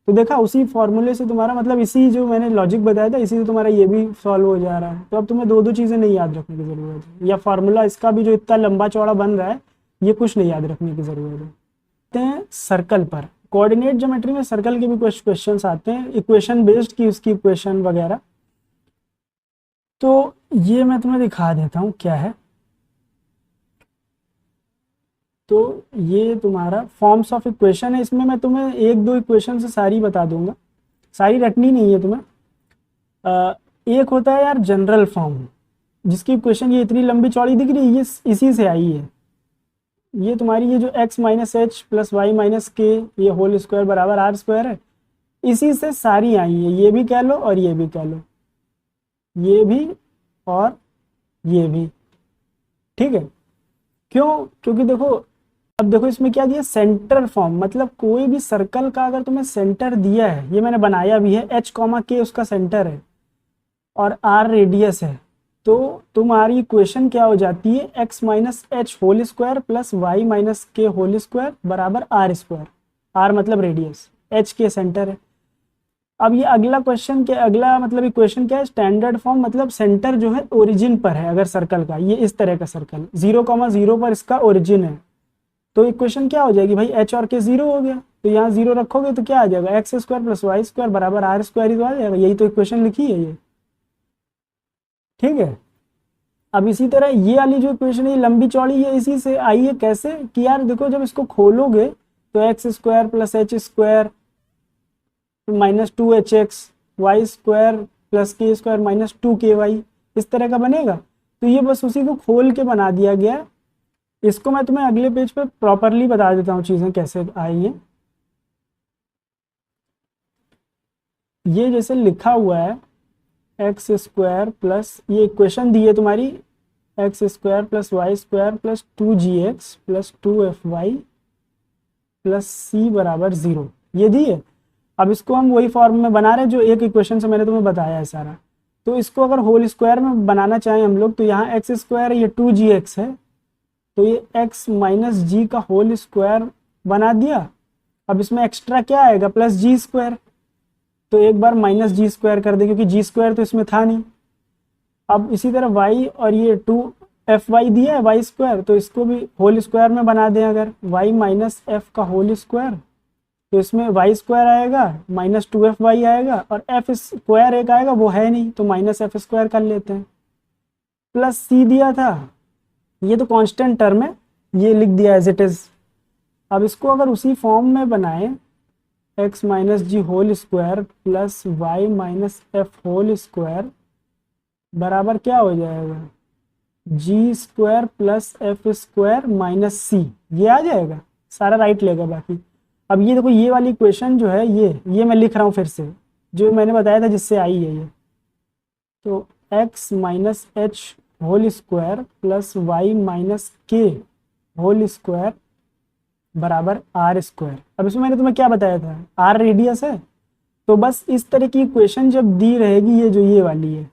तो देखा उसी फॉर्मूले से तुम्हारा मतलब इसी जो मैंने लॉजिक बताया था इसी से तुम्हारा ये भी सॉल्व हो जा रहा है। तो अब तुम्हें दो दो चीज़ें नहीं याद रखने की ज़रूरत है, या फार्मूला इसका भी जो इतना लंबा चौड़ा बन रहा है ये कुछ नहीं याद रखने की ज़रूरत है। सर्कल पर कोऑर्डिनेट ज्योमेट्री में सर्कल के भी कुछ क्वेश्चन आते हैं, इक्वेशन बेस्ड की उसकी इक्वेशन वगैरह। तो ये मैं तुम्हें दिखा देता हूँ क्या है। तो ये तुम्हारा फॉर्म्स ऑफ इक्वेशन है, इसमें मैं तुम्हें एक दो इक्वेशन से सारी बता दूंगा, सारी रटनी नहीं है तुम्हें। एक होता है यार जनरल फॉर्म, जिसकी इक्वेशन ये इतनी लंबी चौड़ी दिख रही है, ये इसी से आई है। ये तुम्हारी ये जो x minus H plus Y minus K ये होल स्क्वायर बराबर आर स्क्वायर है, इसी से सारी आई है। ये भी कह लो और ये भी कह लो, ये भी और ये भी। ठीक है, क्यों? क्योंकि देखो अब देखो इसमें क्या दिया सेंटर फॉर्म, मतलब कोई भी सर्कल का अगर तुम्हें सेंटर दिया है, ये मैंने बनाया भी है, h कॉमा के उसका सेंटर है और r रेडियस है, तो तुम्हारी इक्वेशन क्या हो जाती है x minus H whole square plus Y minus K whole square बराबर आर स्क्वायर। r मतलब रेडियस, h के सेंटर है। अब ये अगला क्वेश्चन के अगला मतलब इक्वेशन क्या है स्टैंडर्ड फॉर्म, मतलब सेंटर जो है ओरिजिन पर है अगर सर्कल का, ये इस तरह का सर्कल 0,0 पर इसका ओरिजिन है, तो इक्वेशन क्या हो जाएगी भाई h और k 0 हो गया, तो यहाँ 0 रखोगे तो क्या आ जाएगा X square plus Y square बराबर आर स्क्वायर ही तो आ जाएगा। यही तो इक्वेशन लिखी है ये। ठीक है, अब इसी तरह ये वाली जो इक्वेशन है लंबी चौड़ी है, इसी से आई है। कैसे कि यार देखो जब इसको खोलोगे तो X square plus H square minus 2hx Y square plus K square minus 2ky इस तरह का बनेगा। तो ये बस उसी को खोल के बना दिया गया है। इसको मैं तुम्हें अगले पेज पे प्रॉपरली बता देता हूँ चीज़ें कैसे आई हैं। ये जैसे लिखा हुआ है एक्स स्क्वायर प्लस ये इक्वेशन दी है तुम्हारी X square plus Y square plus 2gx plus 2fy plus c बराबर 0, ये दी है। अब इसको हम वही फॉर्म में बना रहे हैं जो एक इक्वेशन से मैंने तुम्हें बताया है सारा। तो इसको अगर होल स्क्वायर में बनाना चाहें हम लोग, तो यहाँ एक्स स्क्वायर ये 2gx है, तो ये x माइनस जी का होल स्क्वायर बना दिया अब इसमें एक्स्ट्रा क्या आएगा, प्लस जी स्क्वायर, तो एक बार माइनस जी स्क्वायर कर दे क्योंकि जी स्क्वायर तो इसमें था नहीं। अब इसी तरह y और ये 2fy दिया है वाई स्क्वायर, तो इसको भी होल स्क्वायर में बना दें अगर, y माइनस एफ का होल स्क्वायर, तो इसमें वाई स्क्वायर आएगा माइनस 2fy आएगा, और एफ स्क्वायर एक आएगा वो है नहीं तो माइनस एफ स्क्वायर कर लेते हैं, प्लस सी दिया था, ये तो कांस्टेंट टर्म है, ये लिख दिया एज इट इज। अब इसको अगर उसी फॉर्म में बनाएं, x minus g whole square plus Y minus f whole square बराबर क्या हो जाएगा, g square plus f square minus c, ये आ जाएगा, सारा राइट लेगा बाकी। अब ये देखो ये वाली इक्वेशन जो है ये मैं लिख रहा हूँ फिर से, जो मैंने बताया था जिससे आई है ये, तो x minus H whole square plus Y minus K whole square बराबर आर स्क्वायर। अब इसमें मैंने तुम्हें क्या बताया था, आर रेडियस है, तो बस इस तरह की इक्वेशन जब दी रहेगी ये जो ये वाली है,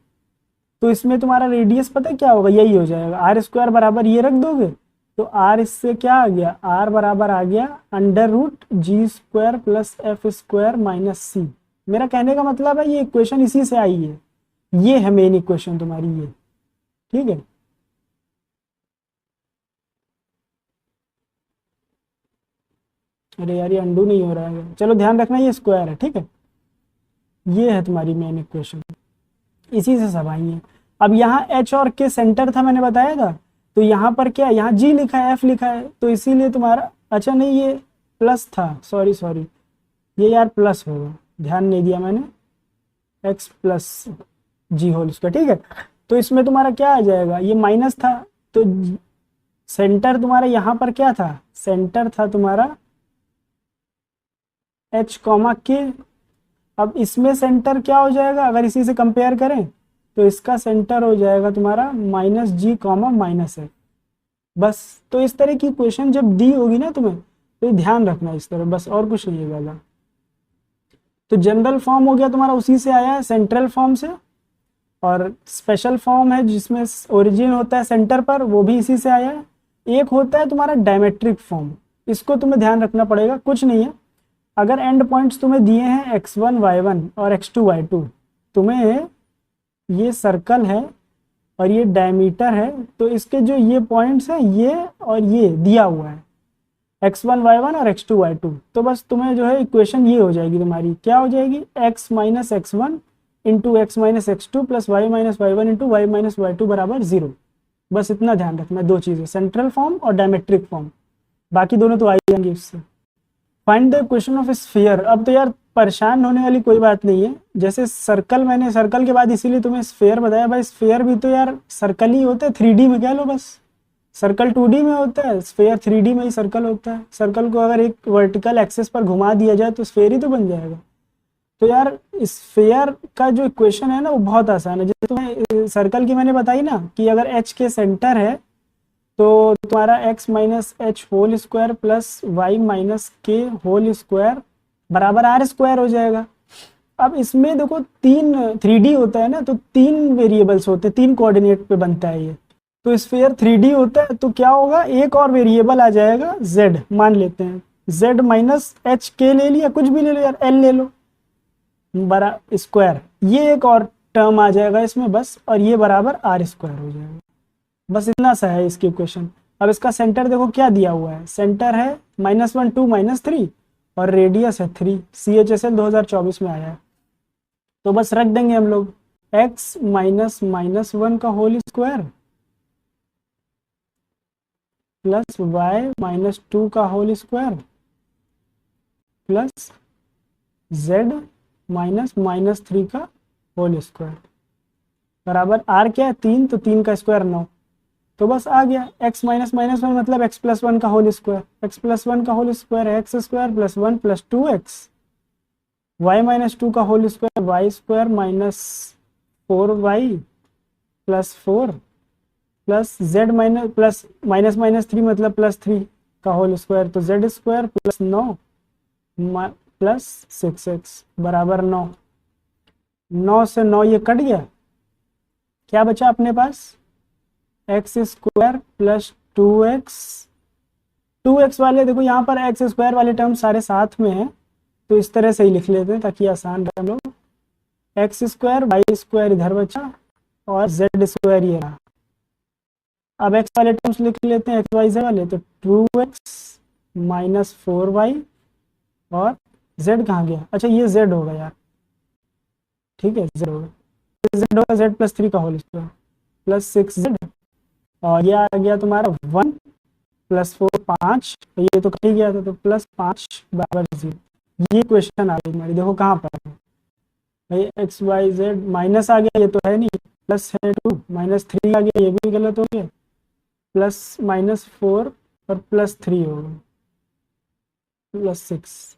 तो इसमें तुम्हारा रेडियस पता है क्या होगा, यही हो जाएगा, आर स्क्वायर बराबर ये रख दोगे तो आर इससे क्या आ गया, आर बराबर आ गया under root g square plus f square minus c. मेरा कहने का मतलब है ये इक्वेशन इसी से आई है, ये है मेन इक्वेशन तुम्हारी ये, ठीक है। अरे यार ये अंडू नहीं हो रहा है, चलो ध्यान रखना ये स्क्वायर है, ठीक है, ये है तुम्हारी मेन इक्वेशन, इसी से सब आई है। अब यहाँ h और k सेंटर था मैंने बताया था, तो यहाँ पर क्या, यहाँ g लिखा है f लिखा है, तो इसीलिए तुम्हारा, अच्छा नहीं ये प्लस था, सॉरी ये यार प्लस होगा, ध्यान नहीं दिया मैंने, x प्लस जी होल स्क्वायर, ठीक है। तो इसमें तुम्हारा क्या आ जाएगा, ये माइनस था, तो सेंटर तुम्हारा यहाँ पर क्या था, सेंटर था तुम्हारा h कॉमा k। अब इसमें सेंटर क्या हो जाएगा, अगर इसी से कंपेयर करें तो इसका सेंटर हो जाएगा तुम्हारा माइनस जी कॉमा माइनस है, बस। तो इस तरह की इक्वेशन जब दी होगी ना तुम्हें तो ध्यान रखना इस तरह, बस और कुछ नहीं है ज़्यादा। तो जनरल फॉर्म हो गया तुम्हारा, उसी से आया है सेंट्रल फॉर्म से, और स्पेशल फॉर्म है जिसमें ओरिजिन होता है सेंटर पर, वो भी इसी से आया है। एक होता है तुम्हारा डायमेट्रिक फॉर्म, इसको तुम्हें ध्यान रखना पड़ेगा, कुछ नहीं है, अगर एंड पॉइंट्स तुम्हें दिए हैं x1 y1 और x2 y2, तुम्हें ये सर्कल है और ये डायमीटर है, तो इसके जो ये पॉइंट्स हैं ये और ये दिया हुआ है x1 y1 और x2 y2, तो बस तुम्हें जो है इक्वेशन ये हो जाएगी तुम्हारी, क्या हो जाएगी, x minus x1 into X minus x2 plus Y minus y1 into Y minus y2 बराबर 0। बस इतना ध्यान रखना, दो चीज़ें, सेंट्रल फॉर्म और डायमेट्रिक फॉर्म, बाकी दोनों तो आ जाएंगे इससे। Find the equation of sphere. अब तो यार परेशान होने वाली कोई बात नहीं है, जैसे सर्कल, मैंने सर्कल के बाद इसीलिए तुम्हें स्फीयर बताया, भाई स्फीयर भी तो यार सर्कल ही होता है, 3D में कह लो बस, सर्कल 2D में होता है, स्फीयर 3D में ही सर्कल होता है। सर्कल को अगर एक वर्टिकल एक्सिस पर घुमा दिया जाए तो स्फीयर ही तो बन जाएगा। तो यार स्फीयर का जो इक्वेशन है ना वो बहुत आसान है, जैसे तुम्हें सर्कल की मैंने बताई ना कि अगर एच के सेंटर है तो तुम्हारा x minus H whole square plus Y minus K whole square बराबर आर स्क्वायर हो जाएगा। अब इसमें देखो 3D होता है ना, तो 3 वेरिएबल्स होते हैं, 3 कोऑर्डिनेट पे बनता है ये, तो स्फीयर 3D होता है, तो क्या होगा, एक और वेरिएबल आ जाएगा z, मान लेते हैं z माइनस एच के ले लिया, कुछ भी ले लो यार, l ले लो बरा स्क्वायर, ये एक और टर्म आ जाएगा इसमें बस, और ये बराबर आर स्क्वायर हो जाएगा। बस इतना सा है इसकी इक्वेशन। अब इसका सेंटर देखो क्या दिया हुआ है, सेंटर है -1 2 -3 और रेडियस है 3, CHSL 2024 में आया है, तो बस रख देंगे हम लोग x माइनस -1 का whole square plus y minus 2 का whole square plus z minus -3 का होल स्क्वायर बराबर r क्या है 3, तो 3 का स्क्वायर 9, तो बस आ गया x माइनस -1 मतलब x प्लस 1 का होल स्क्वायर, x प्लस 1 का होल स्क्वायर है X square plus 1 plus 2x, y minus 2 का whole square Y square minus 4y plus 4 plus z minus plus -3 मतलब प्लस 3 का होल स्क्वायर, तो z square plus 9 plus 6x बराबर 9। 9 से 9 ये कट गया, क्या बचा अपने पास, x square plus 2x 2x वाले देखो यहाँ पर एक्स स्क्वायर वाले टर्म सारे साथ में हैं, तो इस तरह से ही लिख लेते हैं ताकि आसान रहे हम लोग। एक्स स्क्वायर वाई स्क्वायर इधर बचा और जेड स्क्वायर ये रहा। अब एक्स वाले टर्म्स लिख लेते हैं, एक्स वाई जेड वाले, तो 2x माइनस 4y और z कहाँ गया, अच्छा ये z होगा यार, ठीक है z होगा, z होगा z प्लस 3 का होल स्क्वायर प्लस 6z, और ये आ गया तुम्हारा 1 प्लस 4 5, तो ये तो कट ही गया था, तो प्लस 5 बराबर 0। ये क्वेश्चन आ गई हमारी, देखो कहाँ पर है भाई, एक्स वाई जेड माइनस आ गया, ये तो है नहीं, प्लस है 2 माइनस 3 आ गया, ये भी गलत हो गया, प्लस माइनस 4 और प्लस 3 होगा प्लस 6।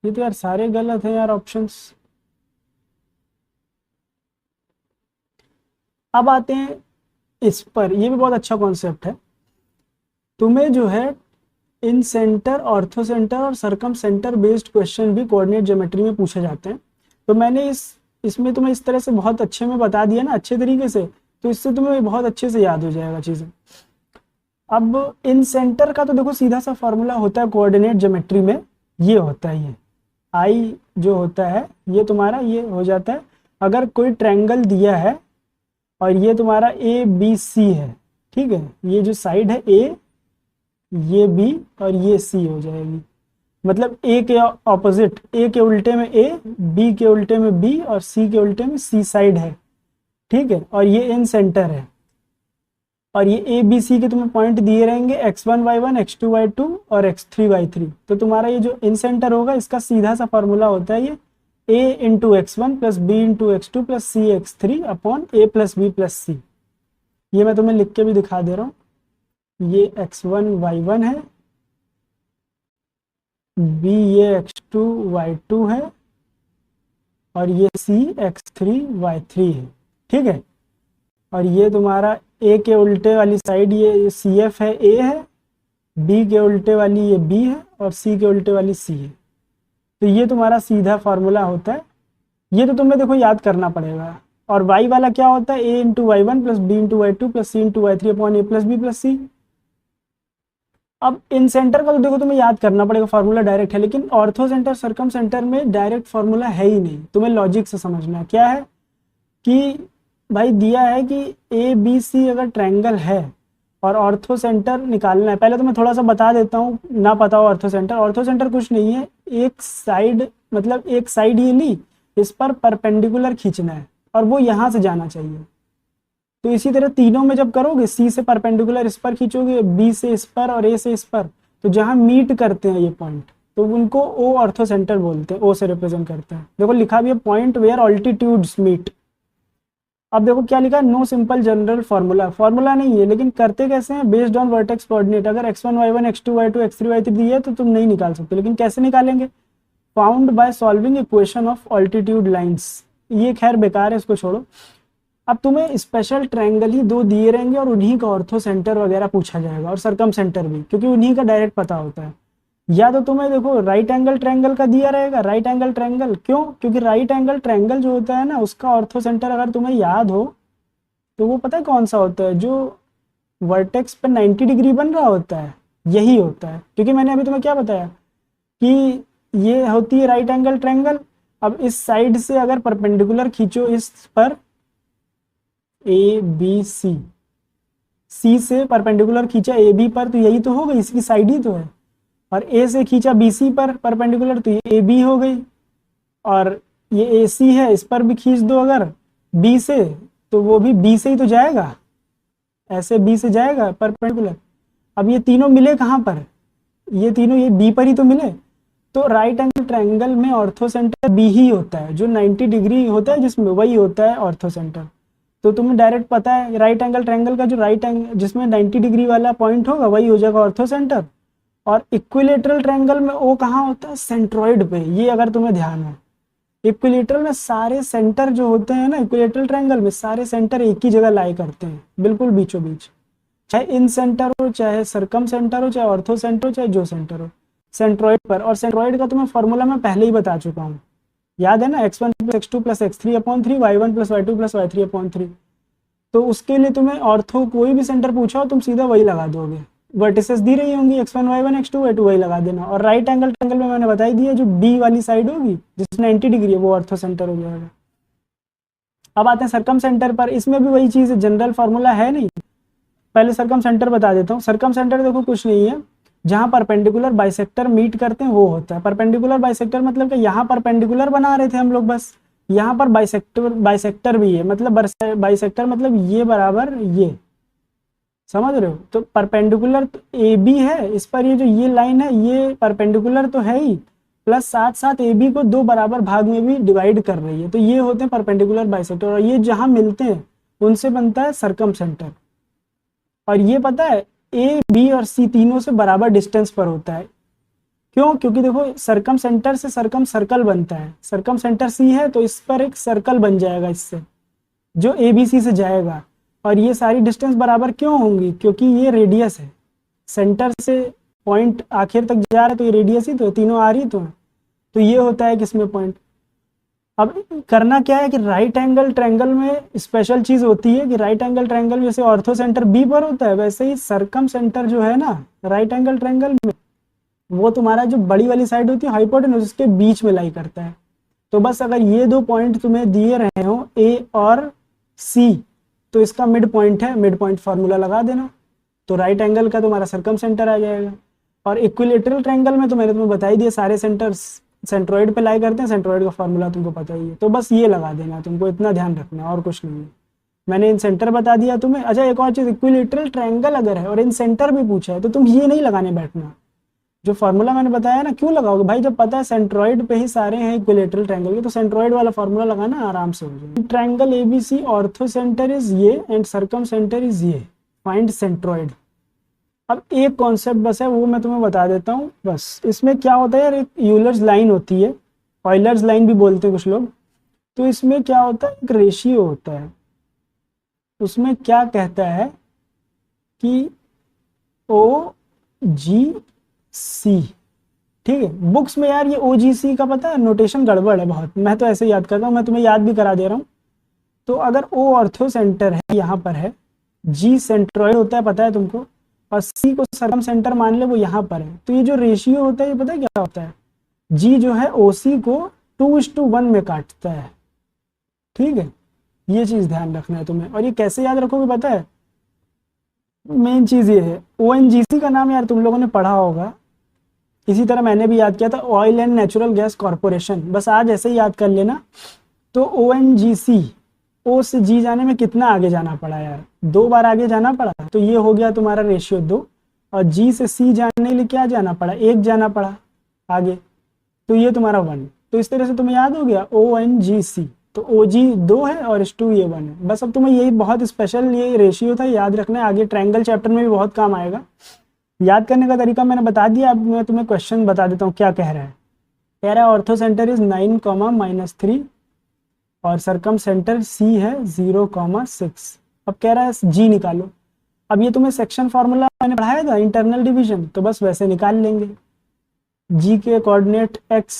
ये तो यार सारे गलत हैं यार ऑप्शंस। अब आते हैं इस पर, ये भी बहुत अच्छा कॉन्सेप्ट है। तुम्हें जो है इन सेंटर, ऑर्थो सेंटर और सरकम सेंटर बेस्ड क्वेश्चन भी कोऑर्डिनेट ज्योमेट्री में पूछे जाते हैं। तो मैंने इसमें तुम्हें इस तरह से बहुत अच्छे में बता दिया ना, अच्छे तरीके से, तो इससे तुम्हें बहुत अच्छे से याद हो जाएगा चीज़ें। अब इन सेंटर का तो देखो सीधा सा फॉर्मूला होता है कोऑर्डिनेट ज्योमेट्री में, ये होता है, ये आई जो होता है ये तुम्हारा ये हो जाता है, अगर कोई ट्रायंगल दिया है और ये तुम्हारा ए बी सी है, ठीक है, ये जो साइड है ए, ये बी और ये सी हो जाएगी, मतलब ए के ऑपोजिट, ए के उल्टे में ए, बी के उल्टे में बी और सी के उल्टे में सी साइड है, ठीक है, और ये इन सेंटर है, और ये ए बी सी के तुम्हें पॉइंट दिए रहेंगे x1 y1 x2 y2 और x3 y3। तो तुम्हारा ये जो इन सेंटर होगा इसका सीधा सा फॉर्मूला होता है ये a into x1 plus b into x2 plus c x3 upon a plus b plus c. ये मैं तुम्हें लिख के भी दिखा दे रहा हूँ, ये x1 y1 है, b ये x2 y2 है और ये c x3 y3 है, ठीक है, और ये तुम्हारा ए के उल्टे वाली साइड ये सी एफ है, ए है, बी के उल्टे वाली ये बी है और सी के उल्टे वाली सी है। तो ये तुम्हारा सीधा फार्मूला होता है, ये तो तुम्हें देखो याद करना पड़ेगा। और y वाला क्या होता है, a into y one plus b into y two plus c into y three upon a plus b plus c. अब इन सेंटर का तो देखो तुम्हें याद करना पड़ेगा, फार्मूला डायरेक्ट है, लेकिन ऑर्थो सेंटर सरकम सेंटर में डायरेक्ट फार्मूला है ही नहीं, तुम्हें लॉजिक से समझना है। क्या है कि भाई दिया है कि ए बी सी अगर ट्रायंगल है और ऑर्थो सेंटर निकालना है। पहले तो मैं थोड़ा सा बता देता हूँ, ना पता हो ऑर्थो सेंटर, ऑर्थो सेंटर कुछ नहीं है, एक साइड, मतलब एक साइड ये ली, इस पर परपेंडिकुलर खींचना है और वो यहाँ से जाना चाहिए। तो इसी तरह तीनों में जब करोगे, सी से परपेंडिकुलर इस पर खींचोगे, बी से इस पर और ए से इस पर, तो जहाँ मीट करते हैं ये पॉइंट, तो उनको ओ ऑर्थो सेंटर बोलते हैं, ओ से रिप्रेजेंट करते हैं। देखो लिखा भी है पॉइंट वेयर ऑल्टीट्यूड्स मीट। अब देखो क्या लिखा है, no simple general formula, formula नहीं है, लेकिन करते कैसे हैं, बेस्ड ऑन वर्टेक्स कोऑर्डिनेट। अगर x1 y1 x2 y2 x3 y3 दी है तो तुम नहीं निकाल सकते, लेकिन कैसे निकालेंगे, found by solving equation of altitude lines. ये खैर बेकार है, इसको छोड़ो। अब तुम्हें स्पेशल ट्रायंगल ही दो दिए रहेंगे और उन्हीं का ऑर्थो सेंटर वगैरह पूछा जाएगा और सरकम सेंटर भी, क्योंकि उन्हीं का डायरेक्ट पता होता है। या तो तुम्हें देखो राइट एंगल ट्रायंगल का दिया रहेगा, राइट एंगल ट्रायंगल, क्यों, क्योंकि राइट एंगल ट्रायंगल जो होता है ना, उसका ऑर्थो सेंटर अगर तुम्हें याद हो तो वो पता है कौन सा होता है, जो वर्टेक्स पे 90 डिग्री बन रहा होता है, यही होता है। क्योंकि मैंने अभी तुम्हें क्या बताया कि ये होती है राइट एंगल ट्रायंगल। अब इस साइड से अगर परपेंडिकुलर खींचो इस पर, ए बी सी, सी से परपेंडिकुलर खींचा ए बी पर, तो यही तो हो गई, इसकी साइड ही तो है। और ए से खींचा बी सी पर परपेंडिकुलर, तो ये ए बी हो गई। और ये ए सी है, इस पर भी खींच दो अगर बी से, तो वो भी बी से ही तो जाएगा, ऐसे बी से जाएगा परपेंडिकुलर। अब ये तीनों मिले कहाँ पर, ये तीनों ये बी पर ही तो मिले। तो राइट एंगल ट्रायंगल में ऑर्थो सेंटर बी ही होता है, जो 90 डिग्री होता है जिसमें, वही होता है ऑर्थो सेंटर। तो तुम्हें डायरेक्ट पता है राइट एंगल ट्रायंगल का जो राइट एंगल जिसमें 90 डिग्री वाला पॉइंट होगा वही हो जाएगा ऑर्थो सेंटर। और इक्विलेटरल ट्रायंगल में ओ कहाँ होता है, सेंट्रॉइड पे। ये अगर तुम्हें ध्यान हो, इक्विलेटरल में सारे सेंटर जो होते हैं ना, इक्विलेटरल ट्रायंगल में सारे सेंटर एक ही जगह लाई करते हैं, बिल्कुल बीचों बीच, चाहे इन सेंटर हो, चाहे सरकम सेंटर हो, चाहे ऑर्थो सेंटर हो, चाहे जो सेंटर हो, सेंट्रॉइड पर। और सेंट्रॉइड का तुम्हें फॉर्मूला मैं पहले ही बता चुका हूँ, याद है ना, x1 plus x2 plus x3 upon 3, y1 plus y2 plus y3 upon 3। तो उसके लिए तुम्हें ऑर्थो कोई भी सेंटर पूछा हो तुम सीधा वही लगा दोगे, वर्टिसेस दी रही होंगी x1 y1 x2 y2, वही लगा देना। और राइट एंगल ट्रायंगल में मैंने बता ही दिया, जो बी वाली साइड होगी जिसमें 90 डिग्री है वो ऑर्थो सेंटर हो जाएगा। अब आते हैं सरकम सेंटर पर। इसमें भी वही चीज है, जनरल फार्मूला है नहीं। पहले सरकम सेंटर बता देता हूँ। सरकम सेंटर देखो कुछ नहीं है, जहां परपेंडिकुलर बाइसेक्टर मीट करते हैं वो होता है। परपेंडिकुलर बाइसेक्टर मतलब कि यहाँ परपेंडिकुलर बना रहे थे हम लोग, बस यहाँ पर बाइसेक्टर भी है, मतलब बाइसेक्टर मतलब ये बराबर ये, समझ रहे हो। तो परपेंडिकुलर तो ए बी है, इस पर ये जो ये लाइन है ये परपेंडिकुलर तो है ही, प्लस साथ साथ ए बी को दो बराबर भाग में भी डिवाइड कर रही है। तो ये होते हैं परपेंडिकुलर बाइसेक्टर, और ये जहां मिलते हैं उनसे बनता है सरकम सेंटर। और ये पता है ए बी और सी तीनों से बराबर डिस्टेंस पर होता है। क्यों? क्योंकि देखो सरकम सेंटर से सरकम सर्कल बनता है। सरकम सेंटर सी है तो इस पर एक सर्कल बन जाएगा इससे, जो ए बी सी से जाएगा। और ये सारी डिस्टेंस बराबर क्यों होंगी? क्योंकि ये रेडियस है, सेंटर से पॉइंट आखिर तक जा रहा है तो ये रेडियस ही तो है, तीनों आ रही तो है। तो ये होता है किसमें पॉइंट। अब करना क्या है कि राइट एंगल ट्रायंगल में स्पेशल चीज होती है कि राइट एंगल ट्रायंगल जैसे ऑर्थो सेंटर बी पर होता है, वैसे ही सरकम सेंटर जो है ना राइट एंगल ट्रायंगल में, वो तुम्हारा जो बड़ी वाली साइड होती है हाइपोटेन्यूज, उसके बीच में लाई करता है। तो बस अगर ये दो पॉइंट तुम्हें दिए रहे हो ए और सी, तो इसका मिड पॉइंट है, मिड पॉइंट फार्मूला लगा देना, तो राइट एंगल का तुम्हारा सरकम सेंटर आ जाएगा। और इक्विलेटरल ट्रायंगल में तो मैंने तुम्हें बता ही दिया, सारे सेंटर्स सेंट्रॉइड पे लाई करते हैं, सेंट्रॉइड का फार्मूला तुमको पता ही है। तो बस ये लगा देना, तुमको इतना ध्यान रखना और कुछ नहीं है। मैंने इन सेंटर बता दिया तुम्हें। अच्छा एक और चीज, इक्विलेटरल ट्रायंगल अगर है और इन सेंटर भी पूछा है तो तुम ये नहीं लगाने बैठना। जो फार्मूला मैंने बताया ना, क्यों लगाओगे भाई, जब पता है सेंट्रॉइड पे ही सारे हैं इक्विलेटरल ट्रायंगल के, तो सेंट्रॉइड वाला फार्मूला लगाना, आराम से हो जाएगा। Triangle ABC ortho centre is ये एंड सरकम सेंटर इज ये, फाइंड सेंट्रॉइड। अब एक कॉन्सेप्ट बस है, वो मैं तुम्हें बता देता हूँ बस। इसमें क्या होता है यार, एक यूलर्स लाइन होती है, ऑयलर्स लाइन भी बोलते हैं कुछ लोग। तो इसमें क्या होता है, एक रेशियो होता है, उसमें क्या कहता है कि ओ जी सी, ठीक है। बुक्स में यार ये ओ जी सी का पता है नोटेशन गड़बड़ है बहुत, मैं तो ऐसे याद करता हूँ, मैं तुम्हें याद भी करा दे रहा हूँ। तो अगर ओ ऑर्थो सेंटर है यहाँ पर है, जी सेंट्रॉइड होता है पता है तुमको, और सी को सरकम सेंटर मान ले वो यहाँ पर है, तो ये जो रेशियो होता है ये पता है क्या होता है, जी जो है ओ सी को 2:1 में काटता है, ठीक है। ये चीज ध्यान रखना है तुम्हें। और ये कैसे याद रखोगे पता है, मेन चीज ये है, ओएनजीसी का नाम यार तुम लोगों ने पढ़ा होगा, इसी तरह मैंने भी याद किया था, oil and natural gas corporation, बस आज ऐसे ही याद कर लेना। तो ओएनजीसी, ओ से जी जाने में कितना आगे जाना पड़ा यार, 2 बार आगे जाना पड़ा, तो ये हो गया तुम्हारा रेशियो 2। और जी से सी जाने के लिए क्या जाना पड़ा, 1 जाना पड़ा आगे, तो ये तुम्हारा 1। तो इस तरह से तुम्हें याद हो गया ONGC, तो OG 2 है और H2 ये 1 है। बस अब तुम्हें यही बहुत स्पेशल ये रेशियो था, याद रखना है, आगे ट्रायंगल चैप्टर में भी बहुत काम आएगा। याद करने का तरीका मैंने बता दिया, अब मैं तुम्हें क्वेश्चन बता देता हूँ क्या कह रहा है। कह रहा है ऑर्थो सेंटर इज 9, -3 और सरकम सेंटर सी है 0, 6। अब कह रहा है जी निकालो। अब ये तुम्हें सेक्शन फार्मूला मैंने पढ़ाया था, इंटरनल डिवीजन, तो बस वैसे निकाल लेंगे। जी के कोऑर्डिनेट x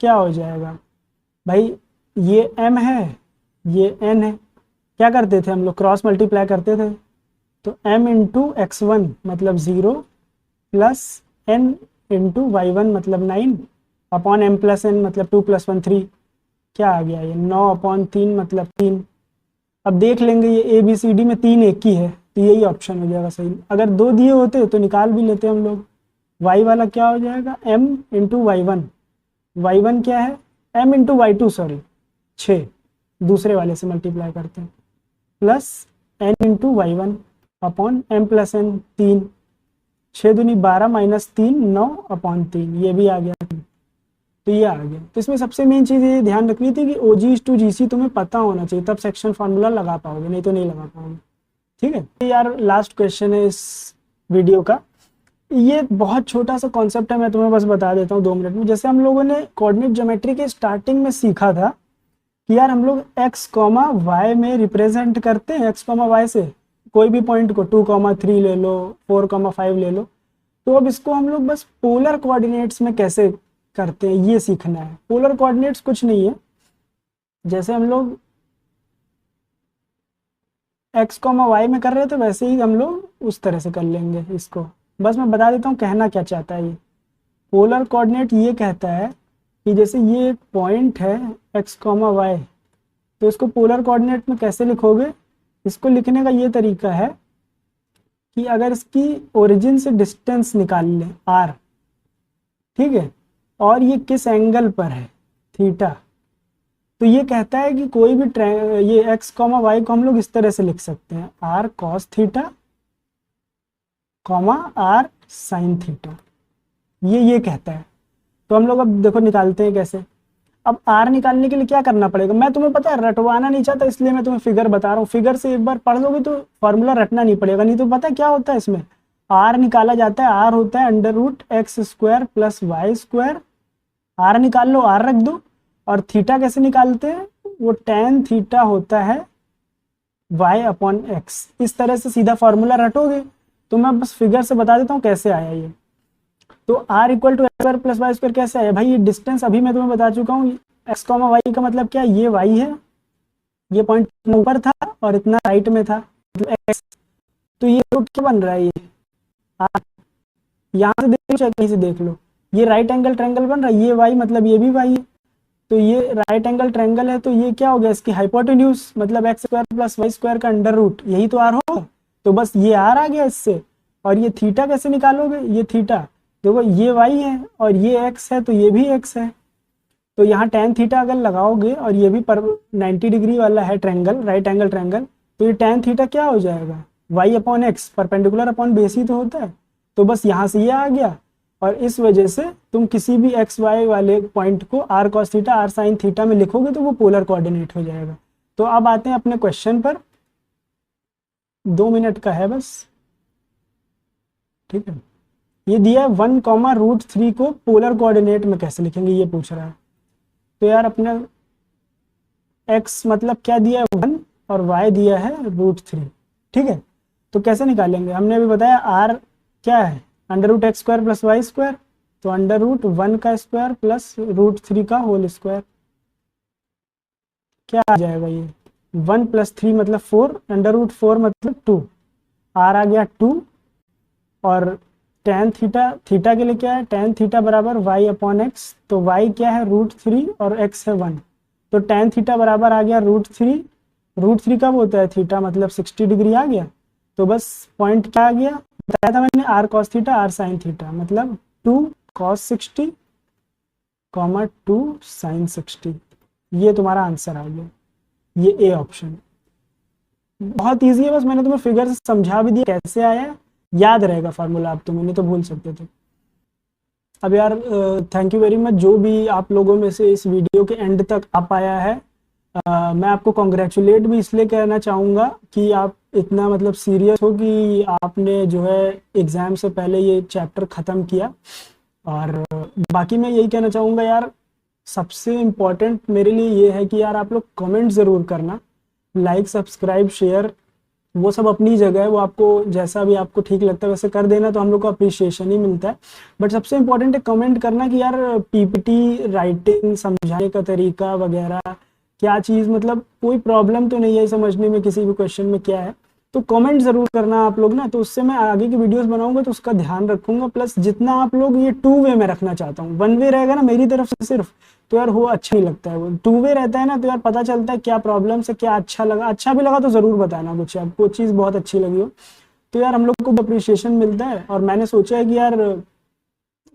क्या हो जाएगा भाई, ये m है ये n है, क्या करते थे हम लोग, क्रॉस मल्टीप्लाई करते थे। तो m इंटू x1 मतलब 0 प्लस n इंटू y1 मतलब 9 अपॉन m प्लस n मतलब 2 + 1 3, क्या आ गया ये 9/3 मतलब 3। अब देख लेंगे ये ए बी सी डी में 3 एक ही है, तो यही ऑप्शन हो जाएगा सही। अगर 2 दिए होते तो निकाल भी लेते हम लोग। y वाला क्या हो जाएगा, m इंटू y1, y1 क्या है m इंटू y2 सॉरी 6, दूसरे वाले से मल्टीप्लाई करते हैं, plus n into y1 upon m plus n 3, 6 दूनी 12 - 3 9/3, ये भी आ गया, तो ये आ गया। तो इसमें सबसे मेन चीज़ ये ध्यान रखनी थी कि OG/GC तुम्हें पता होना चाहिए, तब सेक्शन फार्मूला लगा पाओगे, नहीं तो नहीं लगा पाओगे, ठीक है। यार लास्ट क्वेश्चन है इस वीडियो का, ये बहुत छोटा सा कॉन्सेप्ट है, मैं तुम्हें बस बता देता हूँ 2 मिनट में। जैसे हम लोगों ने कोऑर्डिनेट ज्योमेट्री के स्टार्टिंग में सीखा था कि यार हम लोग x, y में रिप्रेजेंट करते हैं, x, y से कोई भी पॉइंट को 2, 3 ले लो, 4, 5 ले लो। तो अब इसको हम लोग बस पोलर कोऑर्डिनेट्स में कैसे करते हैं ये सीखना है। पोलर कोऑर्डिनेट्स कुछ नहीं है, जैसे हम लोग x, y में कर रहे थे वैसे ही हम लोग उस तरह से कर लेंगे इसको, बस मैं बता देता हूँ कहना क्या चाहता है ये। पोलर कोऑर्डिनेट ये कहता है कि जैसे ये एक पॉइंट है x, y, तो इसको पोलर कोऑर्डिनेट में कैसे लिखोगे? इसको लिखने का ये तरीका है कि अगर इसकी ओरिजिन से डिस्टेंस निकाल लें r, ठीक है, और ये किस एंगल पर है थीटा, तो ये कहता है कि कोई भी ये x, y को हम लोग इस तरह से लिख सकते हैं r cos theta, r sin theta, ये कहता है। तो हम लोग अब देखो निकालते हैं कैसे। अब r निकालने के लिए क्या करना पड़ेगा, मैं तुम्हें पता है रटवाना नहीं चाहता, इसलिए मैं तुम्हें फिगर बता रहा हूँ। फिगर से एक बार पढ़ लोगे तो फॉर्मूला रटना नहीं पड़ेगा। नहीं तो पता है क्या होता है इसमें, r निकाला जाता है, r होता है under root X square plus Y square, r निकाल लो, r रख दो। और थीटा कैसे निकालते हैं, वो tan थीटा होता है y अपॉन एक्स। इस तरह से सीधा फॉर्मूला रटोगे। तो मैं बस फिगर से बता देता हूँ कैसे आया ये। तो r equal to X square plus Y square कैसे आया भाई, ये डिस्टेंस अभी मैं तुम्हें बता चुका हूँ। x, y का मतलब क्या, ये y है, ये पॉइंट ऊपर था और इतना राइट में था, मतलब x। तो ये तो क्या बन रहा है, ये यहाँ से देख लो चाहे कहीं से देख लो, ये राइट एंगल ट्रायंगल बन रहा है, ये y मतलब ये भी y है। तो ये राइट एंगल ट्रायंगल है, तो ये क्या हो गया, इसकी हाइपोटेन्यूज मतलब X square plus Y square का अंडर रूट, यही तो r होगा। तो बस ये r आ गया इससे। और ये थीटा कैसे निकालोगे, ये थीटा देखो ये y है और ये x है, तो ये भी x है। तो यहाँ tan थीटा अगर लगाओगे और ये भी 90 डिग्री वाला है ट्रायंगल, राइट एंगल ट्रायंगल, तो ये tan थीटा क्या हो जाएगा, y upon x, perpendicular upon base ही तो होता है। तो बस यहाँ से ये आ गया। और इस वजह से तुम किसी भी एक्स वाई वाले पॉइंट को r cos theta r sin theta में लिखोगे तो वो पोलर कोऑर्डिनेट हो जाएगा। तो अब आते हैं अपने क्वेश्चन पर, 2 मिनट का है बस, ठीक है। ये दिया है 1, √3 को पोलर कोऑर्डिनेट में कैसे लिखेंगे, ये पूछ रहा है। तो यार अपने x मतलब क्या दिया है 1 और y दिया है √3, ठीक है। तो कैसे निकालेंगे, हमने अभी बताया r क्या है under root X square plus Y square, तो अंडर रूट 1 का स्क्वायर प्लस √3 का होल स्क्वायर, क्या आ जाएगा ये 1 + 3 मतलब 4, अंडर रूट 4 मतलब 2, r आ गया 2। और tan थीटा के लिए क्या है, tan थीटा बराबर y अपॉन एक्स, तो y क्या है √3 और x है 1, तो tan थीटा बराबर आ गया √3, √3 कब होता है थीटा मतलब 60 डिग्री आ गया। तो बस पॉइंट क्या आ गया, बताया था मैंने r cos theta r sin theta, मतलब 2 cos 60, 2 sin 60, ये तुम्हारा आंसर आ गया, ये ए ऑप्शन। बहुत इजी है, बस मैंने तुम्हें फिगर से समझा भी दिया कैसे आया, याद रहेगा फार्मूला, अब तुम्हें नहीं तो भूल सकते थे। अब यार थैंक यू वेरी मच जो भी आप लोगों में से इस वीडियो के एंड तक आ पाया है। मैं आपको कॉन्ग्रेचुलेट भी इसलिए कहना चाहूँगा कि आप इतना मतलब सीरियस हो कि आपने जो है एग्ज़ाम से पहले ये चैप्टर ख़त्म किया। और बाकी मैं यही कहना चाहूँगा यार, सबसे इम्पोर्टेंट मेरे लिए ये है कि यार आप लोग कमेंट ज़रूर करना, लाइक सब्सक्राइब शेयर वो सब अपनी जगह है, वो आपको जैसा भी आपको ठीक लगता है वैसे कर देना, तो हम लोग को अप्रिशिएशन ही मिलता है। बट सबसे इम्पोर्टेंट है कमेंट करना कि यार पीपीटी राइटिंग समझाने का तरीका वगैरह क्या चीज़, मतलब कोई प्रॉब्लम तो नहीं है समझने में किसी भी क्वेश्चन में क्या है, तो कमेंट ज़रूर करना आप लोग ना, तो उससे मैं आगे की वीडियोस बनाऊंगा तो उसका ध्यान रखूंगा। प्लस जितना आप लोग ये 2 वे में रखना चाहता हूँ, 1 वे रहेगा ना मेरी तरफ से सिर्फ, तो यार वो अच्छा नहीं लगता है। वो 2 वे रहता है ना तो यार पता चलता है क्या प्रॉब्लम से क्या अच्छा लगा, अच्छा भी लगा तो ज़रूर बताना कुछ आपको चीज़ बहुत अच्छी लगी हो, तो यार हम लोग को अप्रिशिएशन मिलता है। और मैंने सोचा है कि यार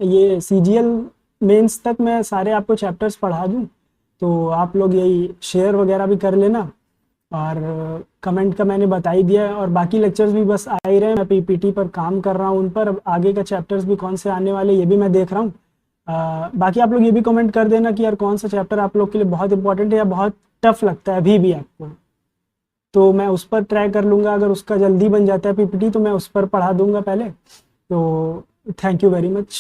ये CGL मेंस तक मैं सारे आपको चैप्टर्स पढ़ा दूँ, तो आप लोग यही शेयर वगैरह भी कर लेना। और कमेंट का मैंने बता ही दिया है, और बाकी लेक्चर्स भी बस आ ही रहे हैं, मैं पीपीटी पर काम कर रहा हूँ उन पर। अब आगे का चैप्टर्स भी कौन से आने वाले ये भी मैं देख रहा हूँ। बाकी आप लोग ये भी कमेंट कर देना कि यार कौन सा चैप्टर आप लोग के लिए बहुत इंपॉर्टेंट है या बहुत टफ लगता है अभी भी आपको, तो मैं उस पर ट्राई कर लूँगा। अगर उसका जल्दी बन जाता है पीपीटी तो मैं उस पर पढ़ा दूँगा पहले। तो थैंक यू वेरी मच।